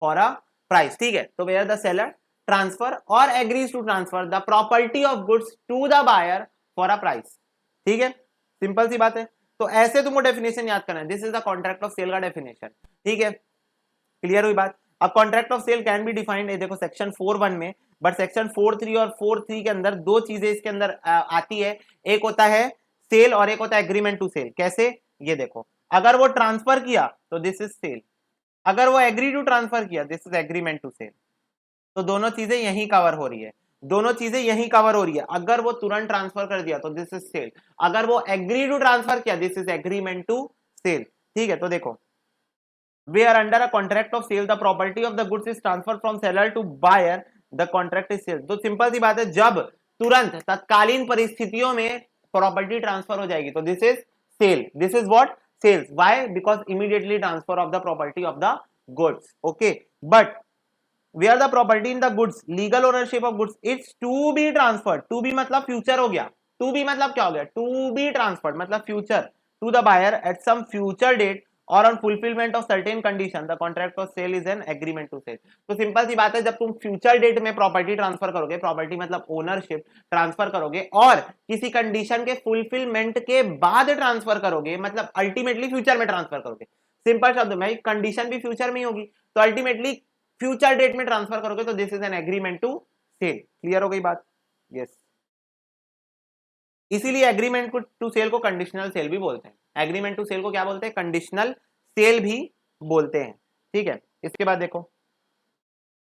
S1: for a price, ठीक है। तो वेयर द सेलर ट्रांसफर और agrees to transfer the property of goods to the buyer for a price, ठीक है, simple सी बात है। तो ऐसे तुमको डेफिनेशन याद करना है, this is the contract of sale का डेफिनेशन, ठीक है, क्लियर हुई बात। अब contract of sale can be defined, देखो सेक्शन 4(1) में, बट सेक्शन 4(3) और 4(3) के अंदर दो चीजें इसके अंदर आती है, एक होता है सेल और एक होता है एग्रीमेंट टू सेल। कैसे, ये देखो, अगर वो ट्रांसफर किया तो दिस इज सेल, अगर वो एग्री टू ट्रांसफर किया this is agreement to sale. तो दोनों चीजें यहीं कवर हो रही है। दोनों चीजें यही कवर हो रही है। अगर वो तुरंत ट्रांसफर कर दिया तो दिस इज सेल, अगर वो एग्री टू ट्रांसफर किया this is agreement to sale. ठीक है, तो देखो where under a contract of sale the property of the goods is transferred from seller to buyer the contract is sale। तो simple सी बात है, जब तुरंत तत्कालीन परिस्थितियों में प्रॉपर्टी ट्रांसफर हो जाएगी तो this is sale, this is what sales. Why? Because immediately transfer of the property of the goods. Okay, but where the property in the goods legal ownership of goods is to be transferred, to be मतलब future हो गया, to be मतलब क्या हो गया, to be transferred मतलब future, to the buyer at some future date और on fulfillment of certain condition the contract of sale is an agreement to sale। तो सिंपल सी बात है, जब तुम फ्यूचर डेट में प्रॉपर्टी ट्रांसफर करोगे, प्रॉपर्टी मतलब ओनरशिप ट्रांसफर करोगे और किसी कंडीशन के फुलफिलमेंट के बाद ट्रांसफर करोगे, मतलब अल्टीमेटली फ्यूचर में ट्रांसफर करोगे। सिंपल शब्द में कंडीशन भी फ्यूचर में ही होगी, तो अल्टीमेटली फ्यूचर डेट में ट्रांसफर करोगे तो this is an agreement to sale. Clear हो गई बात? यस, इसीलिए एग्रीमेंट टू सेल को कंडीशनल सेल भी बोलते हैं। एग्रीमेंट टू सेल को क्या बोलते हैं? कंडीशनल सेल भी बोलते हैं। ठीक है, इसके बाद देखो,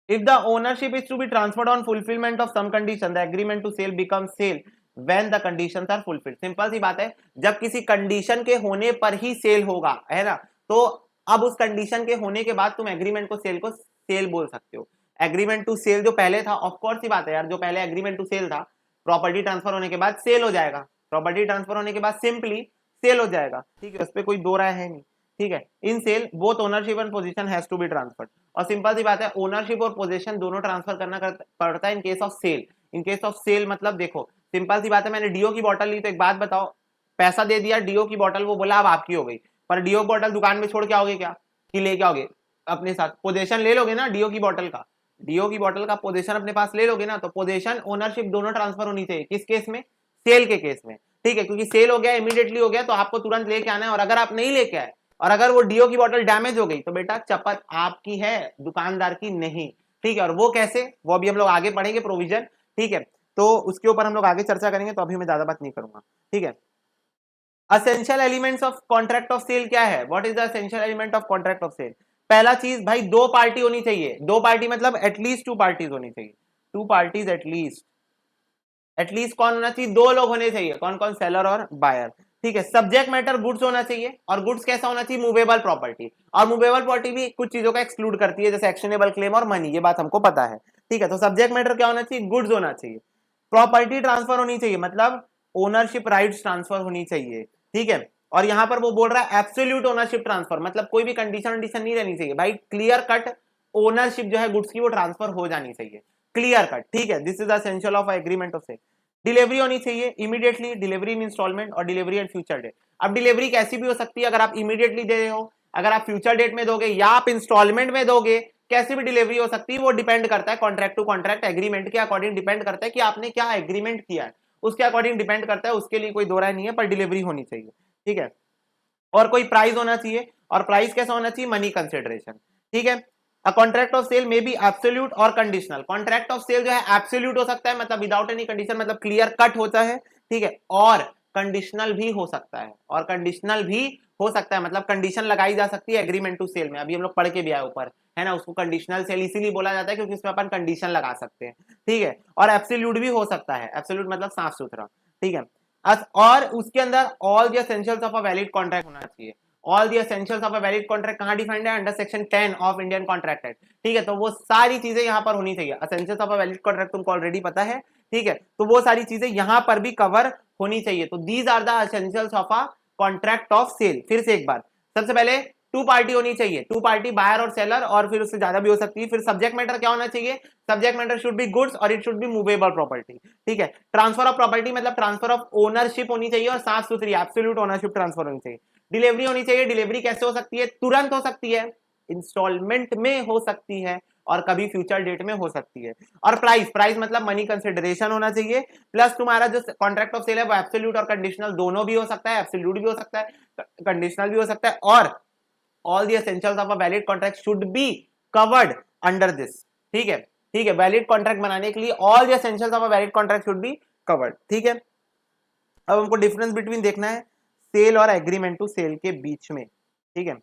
S1: if the ownership is to be transferred on fulfillment of some condition the agreement to sale becomes sale when the conditions are fulfilled। Simple सी बात है, जब किसी कंडीशन के होने पर ही सेल होगा, है ना, तो अब उस कंडीशन के होने के बाद तुम एग्रीमेंट को सेल बोल सकते हो। एग्रीमेंट टू सेल जो पहले था, ऑफ कोर्स सी बात है यार, जो पहले एग्रीमेंट टू सेल था, प्रॉपर्टी ट्रांसफर होने के बाद सेल हो जाएगा, प्रॉपर्टी ट्रांसफर होने के बाद सिंपली सेल हो जाएगा। ठीक है, उस पर कोई दो राय है नहीं। ठीक है, in sale both ownership and possession has to be transferred. और सिंपल सी बात है, ओनरशिप और पोजीशन दोनों ट्रांसफर करना पड़ता है in case of sale. In case of sale मतलब देखो सिंपल सी बात है, मैंने डीओ की बोतल ली तो एक बात बताओ, पैसा दे दिया डीओ की बोतल, वो बोला अब आपकी हो गई, पर डीओ बोतल दुकान में छोड़ के आओगे क्या, कि लेके आओगे अपने साथ? पोजीशन ले लोगे ना डीओ की बोतल का, डीओ की बोतल का पोजीशन अपने पास ले लोगे ना, तो पोजीशन ओनरशिप दोनों ट्रांसफर होनी चाहिए। किस केस में? सेल के केस में। ठीक है, क्योंकि सेल हो गया, इमीडिएटली हो गया, तो आपको तुरंत लेके आना है। और अगर आप नहीं लेके आए और अगर वो डीओ की बोतल डैमेज हो गई तो बेटा चपत आपकी है, दुकानदार की नहीं। ठीक है, और वो कैसे, वो अभी हम लोग आगे पढ़ेंगे प्रोविजन। ठीक है, तो उसके ऊपर हम लोग आगे चर्चा करेंगे, तो अभी मैं ज्यादा बात नहीं करूंगा। ठीक है, essential elements of contract of sale क्या है? What is the essential element of contract of sale? पहला चीज भाई, दो पार्टी होनी चाहिए। दो पार्टी मतलब एटलीस्ट टू पार्टीज होनी चाहिए, टू पार्टीज एटलीस्ट। एटलीस्ट कौन होना चाहिए? दो लोग होने चाहिए। कौन कौन? सेलर और बायर। ठीक है, सब्जेक्ट मैटर गुड्स होना चाहिए, और गुड्स कैसा होना चाहिए? Movable property. और मूवेबल प्रॉपर्टी भी कुछ चीजों का एक्सक्लूड करती है, जैसे एक्शनेबल क्लेम और मनी, ये बात हमको पता है। ठीक है, तो सब्जेक्ट मैटर क्या होना चाहिए? गुड्स होना चाहिए। प्रॉपर्टी ट्रांसफर होनी चाहिए, मतलब ओनरशिप राइट्स ट्रांसफर होनी चाहिए। ठीक है, और यहां पर वो बोल रहा है एब्सोल्यूट ओनरशिप ट्रांसफर, मतलब कोई भी कंडीशन नहीं रहनी चाहिए भाई, क्लियर कट ओनरशिप जो है गुड्स की वो ट्रांसफर हो जानी चाहिए, क्लियर कट। ठीक है, this is essential of agreement of sale. Delivery होनी चाहिए इमीडिएटली, डिलीवरी इन इंस्टॉलमेंट और डिलीवरी एट फ्यूचर डेट। अब डिलीवरी कैसी भी हो सकती है, अगर आप इमीडिएटली दे रहे हो, अगर आप फ्यूचर डेट में दोगे या आप इंस्टॉलमेंट में दोगे, कैसी भी डिलीवरी हो सकती है। वो डिपेंड करता है कॉन्ट्रैक्ट टू कॉन्ट्रैक्ट, एग्रीमेंट के अकॉर्डिंग डिपेंड करता है कि आपने क्या एग्रीमेंट किया है, उसके अकॉर्डिंग डिपेंड करता है। उसके लिए कोई दो राय नहीं है, पर डिलीवरी होनी चाहिए। ठीक है, और कोई प्राइस होना चाहिए, और प्राइस कैसा होना चाहिए? Money consideration. ठीक है, अ कॉन्ट्रैक्ट ऑफ सेल में बी एब्सोल्यूट और कंडीशनल। कॉन्ट्रैक्ट ऑफ सेल जो है एब्सोल्यूट हो सकता है, मतलब विदाउट एनी कंडीशन, मतलब क्लियर कट होता है। ठीक है, और कंडीशनल भी हो सकता है, और कंडीशनल भी हो सकता है, मतलब कंडीशन लगाई जा सकती है एग्रीमेंट टू सेल में। अभी हम लोग पढ़ के भी आए ऊपर, है ना, उसको कंडीशनल सेल इसीलिए बोला जाता है क्योंकि उसमें अपन कंडीशन लगा सकते हैं। ठीक है, और एब्सोल्यूट भी हो सकता है, एब्सोल्यूट मतलब साफ सुथरा। ठीक है, और उसके अंदर all the essentials of a valid contract होना चाहिए। All the essentials of a valid contract कहां डिफाइंड है? Under section 10 of Indian contract act. ठीक है, तो वो सारी चीजें यहां पर होनी चाहिए। Essentials of a valid contract तुमको ऑलरेडी पता है। ठीक है, तो वो सारी चीजें यहां पर भी कवर होनी चाहिए। तो these are the essentials of a contract of sale. फिर से एक बार, सबसे पहले टू पार्टी होनी चाहिए, टू पार्टी बायर और सेलर, और फिर उससे ज्यादा भी हो सकती है। फिर सब्जेक्ट मैटर क्या होना चाहिए? Subject matter should be goods और it should be movable property. ठीक है, ट्रांसफर ऑफ प्रॉपर्टी मतलब ट्रांसफर ऑफ ओनरशिप होनी चाहिए और साफ सुथरी एब्सोल्यूट ओनरशिप ट्रांसफर होनी चाहिए। डिलीवरी होनी चाहिए, डिलीवरी कैसे हो सकती है? तुरंत हो सकती है, इंस्टॉलमेंट में हो सकती है, और कभी फ्यूचर डेट में हो सकती है। और प्राइस, प्राइस मतलब मनी कंसिडरेशन होना चाहिए। प्लस तुम्हारा जो कॉन्ट्रैक्ट ऑफ सेल है वो एब्सोल्यूट और कंडीशनल दोनों भी हो सकता है, एब्सोल्यूट भी हो सकता है, कंडीशनल भी हो सकता है। और all the essentials of a valid contract should be covered under this। ठीक है, ठीक है, वैलिड कॉन्ट्रैक्ट बनाने के लिए all the essentials of a valid contract should be covered। ठीक है, अब हमको डिफरेंस बिटवीन देखना है सेल और एग्रीमेंट टू सेल के बीच में। ठीक है,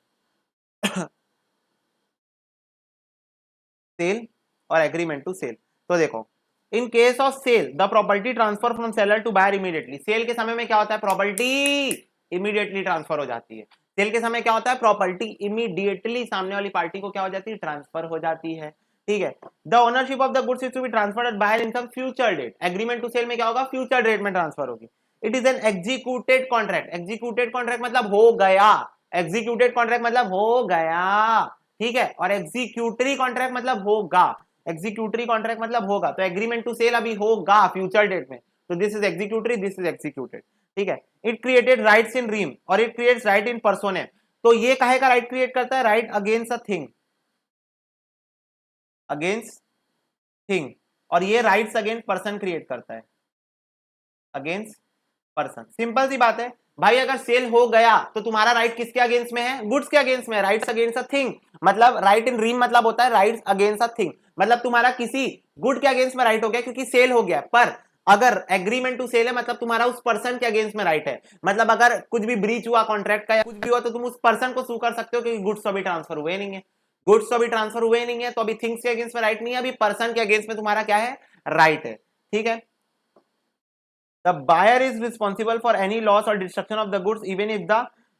S1: सेल और एग्रीमेंट टू सेल। तो देखो, in case of sale the property transfer from seller to buyer immediately. Sale के समय में क्या होता है, प्रॉपर्टी इमीडिएटली ट्रांसफर हो जाती है। सेल के समय क्या होता है, प्रॉपर्टी इमीडिएटली सामने वाली पार्टी को क्या हो जाती है, ट्रांसफर हो जाती है। ठीक है, the ownership of the goods is to be transferred at buyer in some future date. Agreement to sale में क्या होगा, फ्यूचर डेट में ट्रांसफर होगी। It is an executed contract. Executed contract मतलब हो गया, एग्जीक्यूटेड कॉन्ट्रैक्ट मतलब हो गया, ठीक है, और एग्जीक्यूटरी कॉन्ट्रैक्ट मतलब होगा। एग्जीक्यूटरी कॉन्ट्रैक्ट मतलब होगा, तो एग्रीमेंट टू सेल अभी होगा फ्यूचर डेट में, तो this is executory, this is executed. ठीक है, इट क्रिएटेड राइट्स इन रीम और इट क्रिएट्स राइट इन पर्सोने। तो ये काहे का राइट क्रिएट करता है, right against a thing, against thing, और ये राइट्स अगेंस्ट पर्सन क्रिएट करता है, अगेंस्ट पर्सन। सिंपल सी बात है भाई, अगर सेल हो गया तो तुम्हारा राइट किसके अगेंस्ट में है, गुड्स के अगेंस्ट में, राइट्स अगेंस्ट अ थिंग। मतलब राइट इन रीम मतलब होता है राइट्स अगेंस्ट अ थिंग, मतलब तुम्हारा किसी गुड के अगेंस्ट में राइट हो गया क्योंकि सेल हो गया। पर अगर एग्रीमेंट टू सेल है मतलब तुम्हारा उस पर्सन के अगेंस्ट में राइट है। मतलब अगर कुछ भी ब्रीच हुआ कॉन्ट्रैक्ट का या कुछ भी हुआ तो तुम उस पर्सन को सू कर सकते हो क्योंकि गुड्स तो अभी ट्रांसफर हुए नहीं है, गुड्स तो अभी ट्रांसफर हुए नहीं है, तो अभी थिंग्स के अगेंस्ट में राइट नहीं है, अभी पर्सन के अगेंस्ट में तुम्हारा क्या है, राइट है। ठीक है, the buyer is responsible for any loss or destruction of the goods even if the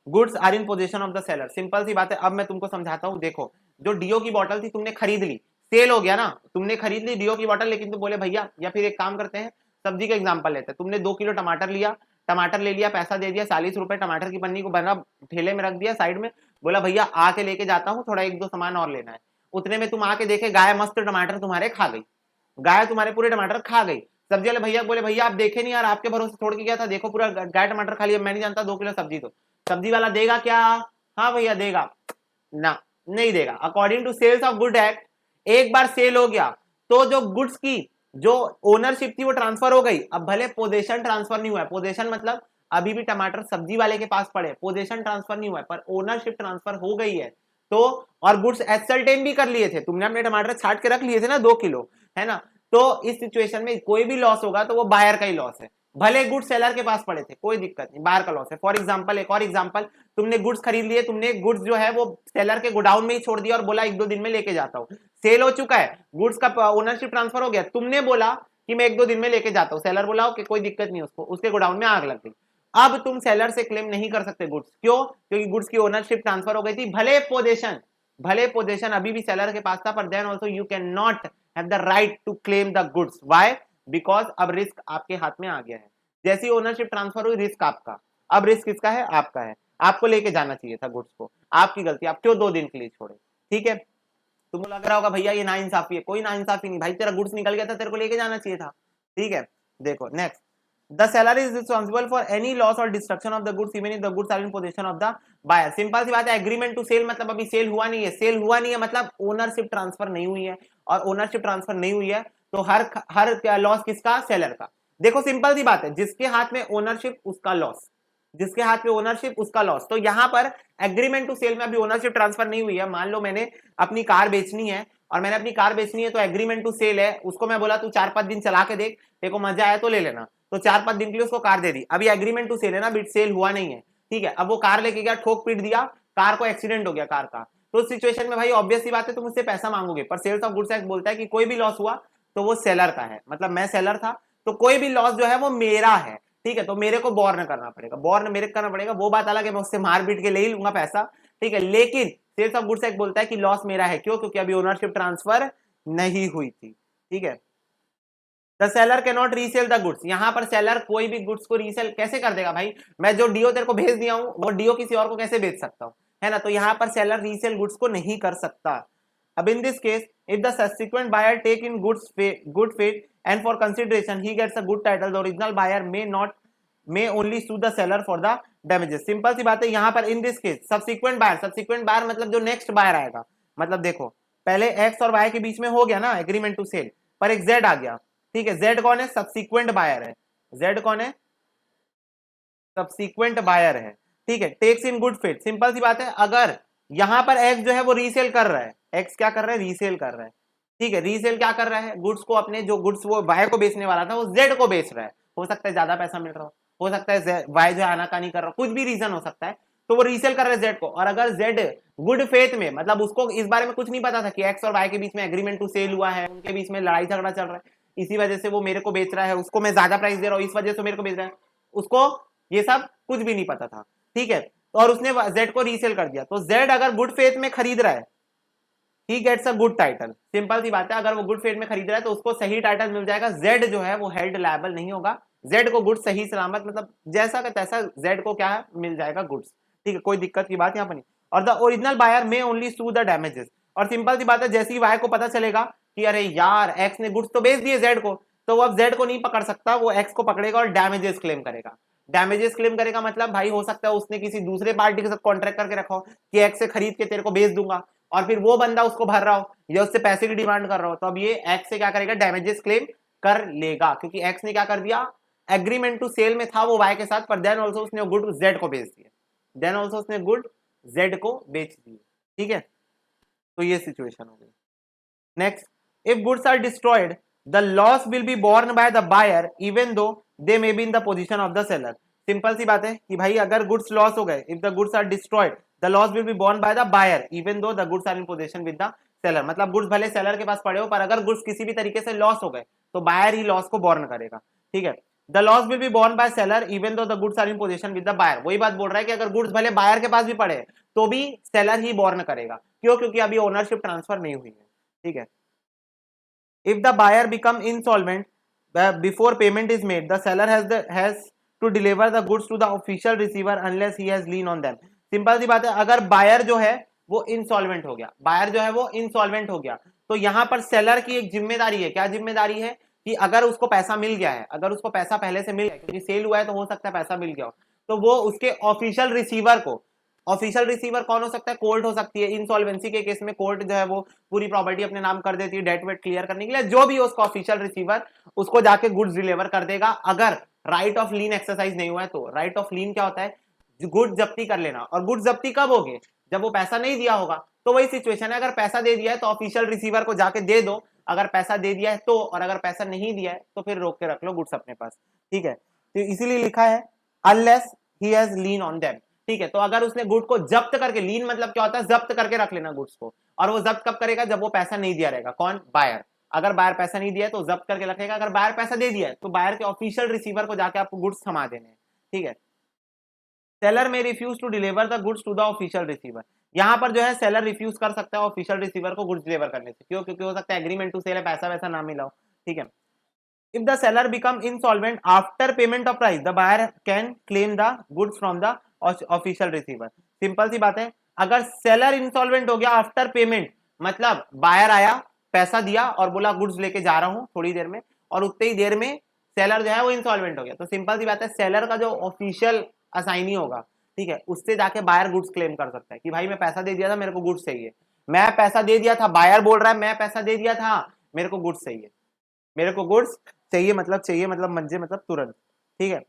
S1: goods are in possession of the seller। Simple सी बात है, अब मैं तुमको समझाता हूं। देखो, जो डीओ की बोतल थी तुमने खरीद ली, सेल हो गया ना, तुमने खरीद ली डीओ की बोतल, लेकिन तुम बोले भैया, या फिर एक काम करते हैं, सब्जी का एग्जांपल लेते हैं, तुमने 2 किलो टमाटर लिया, टमाटर ले लिया, पैसा दे दिया 40 रुपए, टमाटर की पन्नी को बना ठेले में रख दिया साइड में, बोला भैया आके लेके जाता हूँ, थोड़ा 1-2 सामान और लेना है। उतने में तुम आके देखे गाय मस्त टमाटर तुम्हारे खा गई, गाय तुम्हारे पूरे टमाटर खा गई। सब्जी वाले भैया बोले भैया आप देखे नहीं यार, आपके भरोसे छोड़ के गया था, देखो पूरा गाय टमाटर खा लिया, मैं नहीं जानता, 2 किलो सब्जी दो। सब्जी वाला देगा क्या, हाँ भैया देगा ना, नहीं देगा। According to sales of good act, एक बार सेल हो गया तो जो गुड्स की जो ओनरशिप थी वो ट्रांसफर हो गई। अब भले पोजेशन ट्रांसफर नहीं हुआ है, पोजेशन मतलब अभी भी टमाटर सब्जी वाले के पास पड़े, पोजेशन ट्रांसफर नहीं हुआ है, पर ओनरशिप ट्रांसफर हो गई है। तो और गुड्स एसल्टेन भी कर लिए थे, तुमने अपने टमाटर छाट के रख लिए थे ना 2 किलो, है ना। तो इस सिचुएशन में कोई भी लॉस होगा तो वो बायर का ही लॉस है, भले गुड्स सेलर के पास पड़े थे, कोई दिक्कत नहीं, बायर का लॉस है। फॉर एग्जांपल, एक और एग्जांपल, तुमने गुड्स खरीद लिए, तुमने गुड्स जो है वो सेलर के गोडाउन में ही छोड़ दिया और बोला 1-2 दिन में लेके जाता हूं। सेल हो चुका है, गुड्स का ओनरशिप ट्रांसफर हो गया, तुमने बोला कि मैं 1-2 दिन में लेके जाता हूं, सेलर बोला कि कोई दिक्कत नहीं, उसको उसके गोडाउन में आग लग गई। अब तुम सेलर से क्लेम नहीं कर सकते गुड्स, क्यों, क्योंकि गुड्स की ओनरशिप ट्रांसफर हो गई थी। भले पोजेशन अभी भी सेलर के पास था, पर then also you can not have the right to claim the goods. Why, because अब रिस्क आपके हाथ में आ गया है। जैसी ओनरशिप ट्रांसफर हुई, रिस्क आपका, अब रिस्क किसका है, आपका है, आपको लेके जाना चाहिए था गुड्स को, आपकी गलती, आप क्यों 2 दिन के लिए छोड़े। ठीक है, तुमको लग रहा होगा भैया ये नाइंसाफी है, कोई नाइंसाफी नहीं भाई, तेरा गुड्स निकल गया था, तेरे को लेके जाना चाहिए था। ठीक है, देखो next, the seller is responsible for any loss or destruction of the goods even if the goods are in possession of the buyer। Simple सी बात है, एग्रीमेंट टू सेल मतलब अभी सेल हुआ नहीं है, सेल हुआ नहीं है मतलब ओनरशिप ट्रांसफर नहीं हुई है, और ओनरशिप ट्रांसफर नहीं हुई है तो हर लॉस किसका, सेलर का। देखो सिंपल सी बात है, जिसके हाथ में ओनरशिप उसका लॉस, जिसके हाथ में ओनरशिप उसका लॉस। तो यहाँ पर एग्रीमेंट टू सेल में अभी ओनरशिप ट्रांसफर नहीं हुई है। मान लो मैंने अपनी कार बेचनी है, और मैंने अपनी कार बेचनी है तो एग्रीमेंट टू सेल है, उसको मैं बोला तू 4-5 दिन चला के देख, तेरे को मजा आया तो ले लेना, तो 4-5 दिन के लिए उसको कार दे दी। अभी एग्रीमेंट टू सेल है ना, बिट सेल हुआ नहीं है। ठीक है, अब वो कार लेके गया, ठोक पीट दिया, कार को एक्सीडेंट हो गया कार का, तो उस सिचुएशन में भाई ऑब्वियस सी बात है तुम उससे पैसा मांगोगे। पर सेल्स ऑफ गुड्स एक्ट बोलता है कि कोई भी लॉस हुआ तो वो सेलर का है, मतलब मैं सेलर था तो कोई भी लॉस जो है वो मेरा है। ठीक है, तो मेरे को बॉर्न करना पड़ेगा, बॉर्न मेरे करना पड़ेगा, वो बात अलग है, मैं उससे मार पीट के ले ही लूंगा पैसा। ठीक है, लेकिन सेल्स ऑफ गुड्स एक्ट बोलता है कि लॉस मेरा है, क्यों, क्योंकि अभी ओनरशिप ट्रांसफर नहीं हुई थी। ठीक है, the seller can not resale the goods, यहां पर सेलर कोई भी गुड्स को रीसेल कैसे कर देगा भाई, मैं जो डीओ तेरे को भेज दिया हूं वो डीओ किसी और को कैसे बेच सकता हूं, है ना। तो यहां पर सेलर रीसेल गुड्स को नहीं कर सकता। अब in this case if the subsequent buyer take in good faith and for consideration he gets a good title, the original buyer may only sue the seller for the damages. Simple सी बात है, यहां पर in this case subsequent buyer मतलब जो next buyer आएगा, मतलब देखो पहले एक्स और वाई के बीच में हो गया ना एग्रीमेंट टू सेल, पर एक जेड आ गया। ठीक है, जेड कौन है, सब्सिक्वेंट बायर है, जेड कौन है, सब्सिक्वेंट बायर है। ठीक है, takes in good faith, simple सी बात है, अगर यहां पर एक्स जो है वो रीसेल कर रहा है, एक्स क्या कर रहा है, रीसेल कर रहा है। ठीक है, रीसेल क्या कर रहा है, गुड्स को, अपने जो गुड्स वो वाई को बेचने वाला था वो जेड को बेच रहा है, हो सकता है ज्यादा पैसा मिल रहा हो सकता है वाई जो आनाकानी कर रहा हो, कुछ भी रीजन हो सकता है, तो वो रीसेल कर रहा है जेड को। और अगर जेड गुड फेथ में, मतलब उसको इस बारे में कुछ नहीं पता था कि एक्स और वाई के बीच में एग्रीमेंट टू सेल हुआ है, उनके बीच में लड़ाई झगड़ा चल रहा है, इसी वजह से वो मेरे को बेच रहा है, उसको मैं ज्यादा प्राइस दे रहा हूँ इस वजह से मेरे को बेच रहा है, उसको ये सब कुछ भी नहीं पता था, ठीक है। और उसने जेड को रीसेल कर दिया, तो जेड अगर गुड फेथ में खरीद रहा है, he gets a good title. Simple सी बात है, अगर वो गुड फेथ में खरीद रहा है तो उसको सही टाइटल मिल जाएगा, जेड जो है वो हेल्ड लायबल नहीं होगा, जेड को गुड सही सलामत मतलब जैसा का तैसा जेड को क्या है मिल जाएगा गुड्स, ठीक है, कोई दिक्कत की बात यहाँ पर नहीं। और द ओरिजिनल बायर में ओनली सू द डैमेजेस, और सिंपल सी बात है जैसे ही वाई को पता चलेगा कि अरे यार एक्स ने गुड्स तो बेच दिए जेड को, तो वो अब जेड को नहीं पकड़ सकता, वो एक्स को पकड़ेगा और डैमेजेस क्लेम करेगा। डैमेजेस क्लेम करेगा मतलब भाई हो सकता है उसने किसी दूसरे पार्टी के साथ कॉन्ट्रैक्ट करके रखा हो कि एक्स से खरीद के तेरे को बेच दूंगा, और फिर वो बंदा उसको भर रहा हो या उससे पैसे की डिमांड कर रहा हो, तो अब ये एक्स से क्या करेगा, डैमेजेस क्लेम कर लेगा, क्योंकि एक्स ने क्या कर दिया, एग्रीमेंट टू सेल में था वो वाई के साथ, पर देन ऑल्सो उसने गुड जेड को बेच दिया, देन ऑल्सो उसने गुड जेड को बेच दिए, ठीक है। तो ये सिचुएशन हो गई। Next, if goods are destroyed the loss will be borne by the buyer even though they may be in the position of the seller. Simple सी बात है कि भाई अगर गुड्स लॉस हो गए, if the goods are destroyed the loss will be borne by the buyer even though the goods are in position with the seller, मतलब goods भले सेलर के पास पड़े हो पर अगर गुड्स किसी भी तरीके से लॉस हो गए तो बायर ही लॉस को बोर्न करेगा, ठीक है। The loss will be borne by seller even though the goods are in position with the buyer, वही बात बोल रहा है कि अगर गुड्स भले बायर के पास भी पड़े तो भी सेलर ही बोर्न करेगा, क्यों, क्योंकि अभी ओनरशिप ट्रांसफर नहीं हुई है, ठीक है। If the buyer become insolvent before payment is made, the seller has to deliver the goods to the official receiver unless he has lien on them. Simple सी बात है, अगर बायर जो है वो इंसॉल्वेंट हो गया, बायर जो है वो इंसॉल्वेंट हो गया, तो यहां पर सेलर की एक जिम्मेदारी है, क्या जिम्मेदारी है कि अगर उसको पैसा मिल गया है, अगर उसको पैसा पहले से मिल गया क्योंकि सेल हुआ है तो हो सकता है पैसा मिल गया हो, तो वो उसके ऑफिशियल रिसीवर को, ऑफिशियल रिसीवर कौन हो सकता है, कोर्ट हो सकती है, इंसॉल्वेंसी के केस में कोर्ट जो है वो पूरी प्रॉपर्टी अपने नाम कर देती है डेट वेट क्लियर करने के लिए, जो भी उसका ऑफिशियल रिसीवर उसको जाके गुड्स डिलीवर कर देगा, अगर राइट ऑफ लीन एक्सरसाइज नहीं हुआ है तो। राइट ऑफ लीन क्या होता है, गुड्स जब्ती कर लेना, और गुड्स जब्ती कब होगी, जब वो पैसा नहीं दिया होगा, तो वही सिचुएशन है, अगर पैसा दे दिया है तो ऑफिशियल रिसीवर को जाके दे दो, अगर पैसा दे दिया है तो, और अगर पैसा नहीं दिया है तो फिर रोक के रख लो गुड्स अपने पास, ठीक है। तो इसीलिए लिखा है unless he has lean on them, ठीक है। तो अगर उसने गुड को जब्त करके, लीन मतलब क्या होता है, जब्त करके रख लेना गुड्स को, और वो जब्त कब करेगा, जब वो पैसा नहीं दिया रहेगा, कौन, बायर। अगर बायर पैसा नहीं दिया है तो जब्त करके रखेगा, अगर बायर पैसा दे दिया है तो बायर के ऑफिशियल रिसीवर को जाके आपको गुड्स थमा देने हैं, ठीक है। Seller may refuse to deliver the goods to the official receiver, यहां पर जो है सेलर रिफ्यूज कर सकता है ऑफिशियल रिसीवर को गुड्स डिलीवर करने से, क्यों, क्योंकि हो सकता है एग्रीमेंट टू सेल है, पैसा वैसा ना मिला हो, ठीक है। If the seller become insolvent after payment of price, the buyer can claim the goods from the official receiver. Simple सी बात है, अगर सेलर इंसॉल्वेंट हो गया आफ्टर पेमेंट, मतलब बायर आया, पैसा दिया और बोला गुड्स लेके जा रहा हूं थोड़ी देर में, और उतनी ही देर में सेलर जो है वो इंसॉल्वेंट हो गया, तो सिंपल सी बात है सेलर का जो ऑफिशियल असाइनी होगा, ठीक है, उससे जाके बायर गुड्स क्लेम कर सकता है कि भाई मैं पैसा दे दिया था, मेरे को गुड्स चाहिए, मैं पैसा दे दिया था, बायर बोल रहा है मैं पैसा दे दिया था, मेरे को गुड्स चाहिए, मेरे को गुड्स चाहिए मतलब मंजे मतलब तुरंत, ठीक है।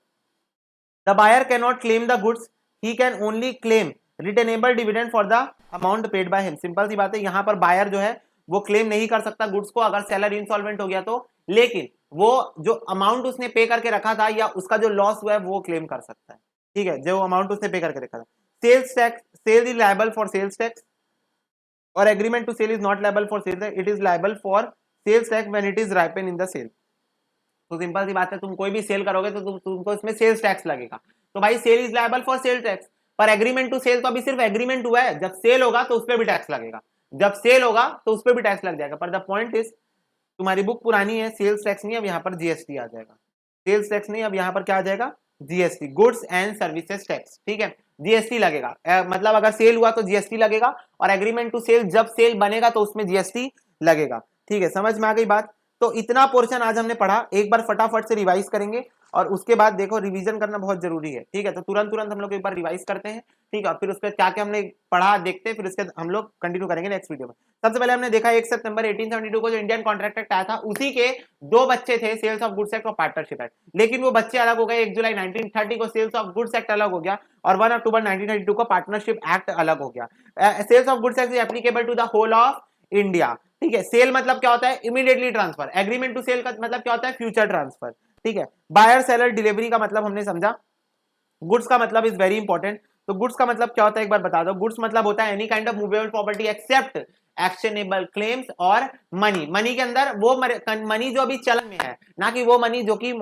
S1: The buyer can not claim the goods, he can only claim retainable dividend for the amount paid by him. Simple सी बात है, यहां पर बायर जो है वो क्लेम नहीं कर सकता गुड्स को अगर सेलर इंसॉल्वेंट हो गया तो, लेकिन वो जो अमाउंट उसने पे करके रखा था या उसका जो लॉस हुआ है वो क्लेम कर सकता है, ठीक है, जो अमाउंट उसने पे करके रखा था। Sales tax, sale is liable for sales tax, और agreement to sale is not liable for sales tax, it is liable for sales tax when it is ripen in the sale. तो simple सी बात है, तुम कोई भी cell करोगे तो तुमको इसमें सेल्स टैक्स लगेगा, तो भाई sale is liable for sale tax, पर एग्रीमेंट टू सेल तो अभी सिर्फ एग्रीमेंट हुआ है, जब सेल होगा तो उस पर भी टैक्स लगेगा, जब सेल होगा तो उस पर भी टैक्स लग जाएगा, पर द पॉइंट इज तुम्हारी बुक पुरानी है, सेल्स टैक्स नहीं, अब यहाँ पर जीएसटी आ जाएगा, सेल्स टैक्स नहीं, अब यहाँ पर क्या आ जाएगा, GST, goods and services tax, ठीक है, जीएसटी लगेगा, मतलब अगर सेल हुआ तो जीएसटी लगेगा, और एग्रीमेंट टू सेल जब सेल बनेगा तो उसमें जीएसटी लगेगा, ठीक है, समझ में आ गई बात। तो इतना पोर्शन आज हमने पढ़ा, एक बार फटाफट से रिवाइज करेंगे, और उसके बाद देखो रिवीजन करना बहुत जरूरी है, ठीक है, तो तुरंत हम लोग एक बार रिवाइज करते हैं, ठीक है, और फिर उसके क्या क्या हमने पढ़ा देखते हैं, फिर उसके हम लोग कंटिन्यू करेंगे नेक्स्ट वीडियो में। सबसे पहले हमने देखा 1 सितंबर 1872 को जो इंडियन कॉन्ट्रैक्ट एक्ट आया था, उसी के 2 बच्चे थे, सेल्स ऑफ गुड्स एक्ट और पार्टनरशिप एक्ट, लेकिन वो बच्चे अलग हो गए, 1 जुलाई 1930 को सेल्स ऑफ गुड्स एक्ट अलग हो गया, और 1 अक्टूबर 1932 को पार्टनरशिप एक्ट अलग हो गया। Sales of goods act is applicable to the whole of India, ठीक है। सेल मतलब क्या होता है, immediately transfer, agreement to sale का मतलब क्या होता है, फ्यूचर ट्रांसफर, ठीक है। बायर सेलर डिलीवरी का मतलब हमने समझा, गुड्स का मतलब इज वेरी इंपॉर्टेंट, तो गुड्स का मतलब क्या होता है एक बार बता दो, गुड्स मतलब होता है any kind of movable property except actionable claims और मनी। मनी के अंदर वो मनी जो अभी चलन में है, ना कि वो मनी जो कि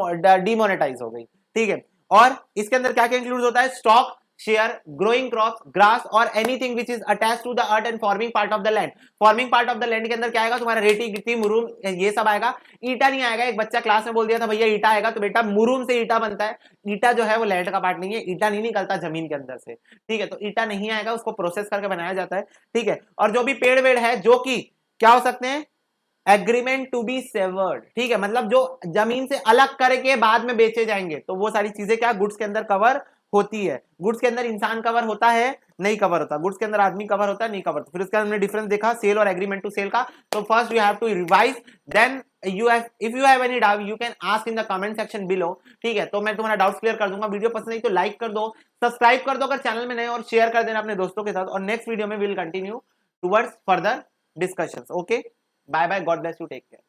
S1: डिमोनेटाइज हो गई, ठीक है। और इसके अंदर क्या क्या इंक्लूड होता है, stock, share, growing crop, grass और anything which is attach to the earth and forming part of the land. Forming part of the land के अंदर क्या आएगा तुम्हारा, रेती, गिट्टी, मुरूम, ये सब आएगा। ईटा नहीं आएगा। एक बच्चा क्लास में बोल दिया था भैया ईटा आएगा, तो बेटा मुरूम से ईटा बनता है। ईटा जो है वो लैंड का पार्ट नहीं है, ईटा नहीं निकलता जमीन के अंदर से, ठीक है। तो ईटा नहीं आएगा, उसको प्रोसेस करके बनाया जाता है, ठीक है। और जो भी पेड़ वेड़ है जो कि क्या हो सकते हैं, एग्रीमेंट टू बी सेवर्ड, ठीक है, मतलब जो जमीन से अलग करके बाद में बेचे जाएंगे, तो वो सारी चीजें क्या गुड्स के अंदर कवर होती है। गुड्स के अंदर इंसान कवर होता है, नहीं कवर होता। गुड्स के अंदर आदमी कवर होता है, नहीं कवर होता। फिर उसका हमने डिफरेंस देखा सेल और एग्रीमेंट टू सेल का। तो first you have to revise, then you have, if you have any doubt you can ask in the comment section below, ठीक है। तो मैं तुम्हारा डाउट्स क्लियर कर दूंगा। वीडियो पसंद आई तो लाइक कर दो, सब्सक्राइब कर दो अगर चैनल में नए, और शेयर कर देना अपने दोस्तों के साथ। और नेक्स्ट वीडियो में will continue towards further discussions. Okay, bye bye, God bless you, take care.